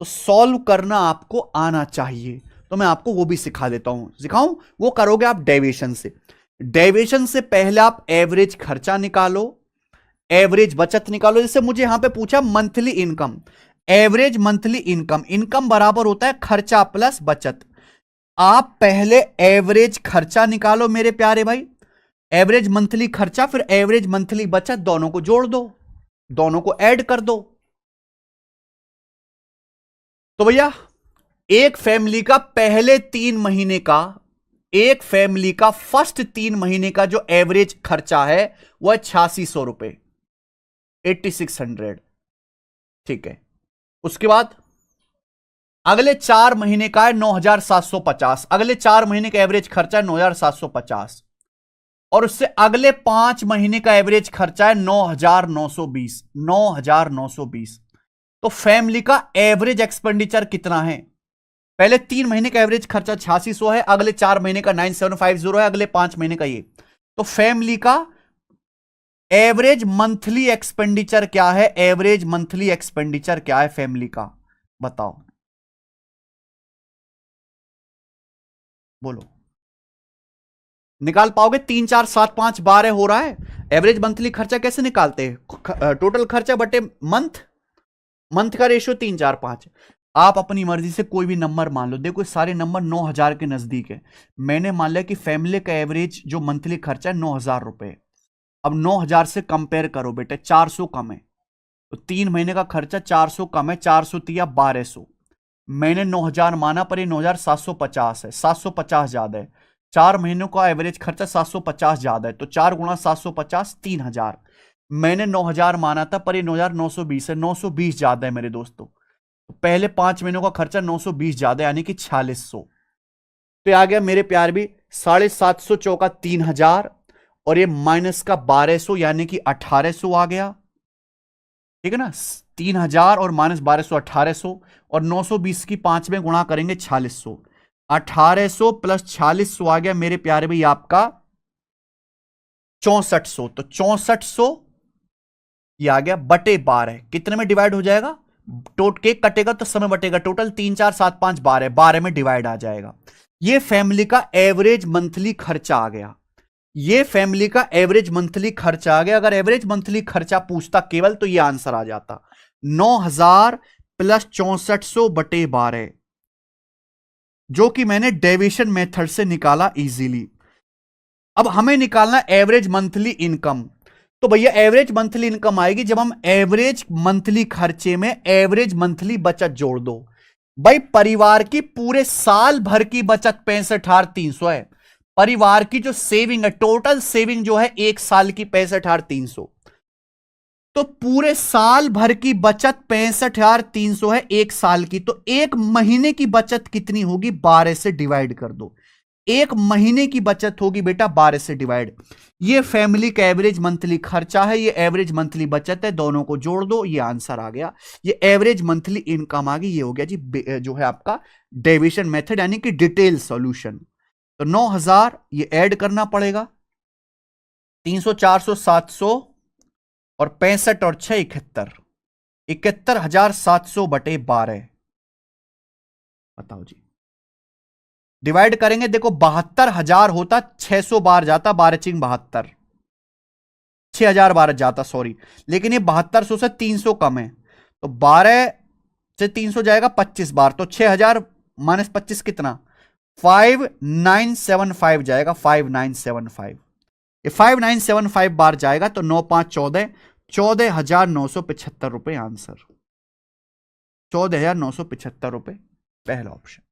तो सॉल्व करना आपको आना चाहिए, तो मैं आपको वो भी सिखा देता हूं। सिखाऊं? वो करोगे आप डेविएशन से। डेविएशन से पहले आप एवरेज खर्चा निकालो, एवरेज बचत निकालो। जैसे मुझे यहां पे पूछा monthly income, average monthly income, income बराबर होता है खर्चा प्लस बचत। आप पहले एवरेज खर्चा निकालो मेरे प्यारे भाई, एवरेज मंथली खर्चा, फिर एवरेज मंथली बचत, दोनों को जोड़ दो, दोनों को ऐड कर दो। तो भैया एक फैमिली का पहले 3 महीने का, एक फैमिली का फर्स्ट 3 महीने का जो एवरेज खर्चा है वह 8600 रुपए, 8600। ठीक है। उसके बाद अगले 4 महीने का है 9750। अगले 4 महीने का एवरेज खर्चा है 9750, और उससे अगले 5 महीने का एवरेज खर्चा है 9920, 9920। तो फैमिली का एवरेज एक्सपेंडिचर कितना है? पहले 3 महीने का एवरेज खर्चा 8600 है, अगले 4 महीने का 9750 है, अगले 5 महीने का ये। तो फैमिली का एवरेज मंथली एक्सपेंडिचर क्या है? एवरेज मंथली एक्सपेंडिचर क्या है फैमिली का, बताओ, बोलो। निकाल पाओगे? 3 4 7 5 12 हो रहा है। एवरेज मंथली खर्चा कैसे निकालते हैं? टोटल खर्चा बटे मंथ, मंथ का रेशियो 3 4 5। आप अपनी मर्जी से कोई भी नंबर मान लो। देखो सारे नंबर 9000 के नजदीक है। मैंने मान लिया कि फैमिली का एवरेज जो मंथली खर्चा है 9000 रुपए। अब 9000 से कंपेयर करो बेटे, 400 कम है, तो 3 महीने का खर्चा 400 कम है, 400 तिया 1200। मैंने 9000 माना, पर ये 9750 है, 750 ज्यादा है। 4 महीनों का एवरेज खर्चा 750 ज्यादा है, तो 4 गुणा 750 3000। मैंने 9000 माना था, पर ये 9920 है, 920 ज्यादा है मेरे दोस्तों। तो पहले 5 महीनों का खर्चा 920 ज्यादा, यानी कि 4600। तो आ गया मेरे प्यार भी 750 चौका 3000, और ये माइनस का 1200 यानी कि 1800 आ गया। ठीक है ना, 3000 और माइनस 1200 1800, और 920 की 5 में गुणा करेंगे 4600, 1800 प्लस 4600 आ गया मेरे प्यारे भाई आपका 6400। तो 6400 ये आ गया बटे 12, कितने में डिवाइड हो जाएगा? केक कटेगा तो समय बटेगा, टोटल 3 4 7 5 12, 12 में डिवाइड आ जाएगा। ये फैमिली का एवरेज मंथली खर्चा आ गया। ये फैमिली का एवरेज मंथली खर्चा आ गया। अगर एवरेज मंथली खर्चा पूछता केवल तो ये आंसर आ जाता 9000 प्लस 6400 बटे 12, जो कि मैंने डेविएशन मेथड से निकाला इजीली। अब हमें निकालना एवरेज मंथली इनकम। तो भैया एवरेज मंथली इनकम आएगी जब हम एवरेज मंथली खर्चे में एवरेज मंथली बचत जोड़ दो। भाई परिवार की पूरे साल भर की बचत 65,300 है। परिवार की जो सेविंग है, टोटल सेविंग जो है एक साल की 65,300, तो पूरे साल भर की बचत 65,300 है एक साल की। तो एक महीने की बचत कितनी होगी? 12 से डिवाइड कर दो। एक महीने की बचत होगी बेटा 12 से डिवाइड। ये फैमिली का एवरेज मंथली खर्चा है, ये एवरेज मंथली बचत है, दोनों को जोड़ दो, ये आंसर आ गया। ये एवरेज मंथली इनकम आ गई। ये हो गया जी जो है आपका डेविएशन मेथड यानी कि डिटेल सॉल्यूशन। तो 9000 ये ऐड करना पड़ेगा, 300 400 700 और 65 और 6 71, 71,700 बटे 12। बताओ जी, डिवाइड करेंगे, देखो 72,000 होता, 600 बार जाता, 12 चिंग 72, 6,000 बार जाता सॉरी, लेकिन ये 7200 से 300 कम है, तो 12 से 300 जाएगा 25 बार, तो 6,000 माइनस 25 कितना? 5975 जाएगा, 5975। ये 5975 बार जाएगा तो 9 5 14, 14,975 रुपए आंसर, 14,975 रुपए पहला ऑप्शन।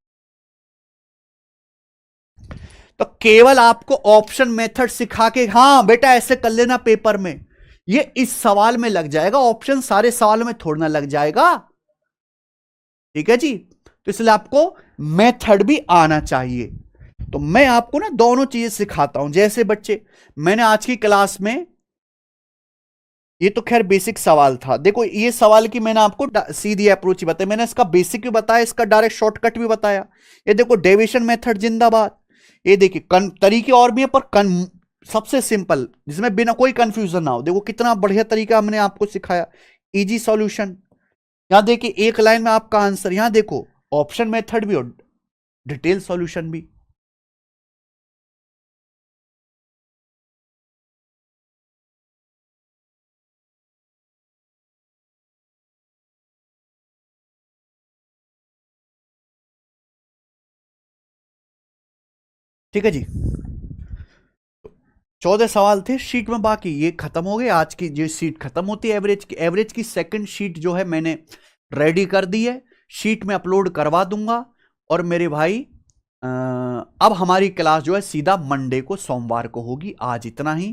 तो केवल आपको ऑप्शन मेथड सिखा के, हां बेटा ऐसे कर लेना पेपर में, ये इस सवाल में लग जाएगा, ऑप्शन सारे सवाल में थोड़ा ना लग जाएगा। ठीक है जी, तो इसलिए आपको मेथड भी आना चाहिए। तो मैं आपको ना दोनों चीजें सिखाता हूं। जैसे बच्चे, मैंने आज की क्लास में, ये तो खैर बेसिक सवाल था, देखो ये सवाल की मैंने आपको सीधी अप्रोच ही बताई, मैंने इसका बेसिक भी बताया, इसका डायरेक्ट शॉर्टकट भी बताया। ये देखो डेविएशन मेथड जिंदाबाद। ये देखिए तरीके और भी है, पर सबसे सिंपल जिसमें बिना कोई कंफ्यूजन ना हो, देखो कितना बढ़िया तरीका हमने आपको सिखाया, इजी सॉल्यूशन। यहां देखिए एक लाइन में आपका आंसर, यहां देखो ऑप्शन मेथड भी और डिटेल सॉल्यूशन भी। ठीक है जी, 14 सवाल थे शीट में, बाकी ये खत्म हो गए। आज की जो शीट खत्म होती है एवरेज की सेकंड शीट जो है मैंने रेडी कर दी है, शीट में अपलोड करवा दूंगा। और मेरे भाई अब हमारी क्लास जो है सीधा मंडे को, सोमवार को होगी। आज इतना ही,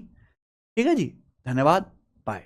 ठीक है जी, धन्यवाद, बाय।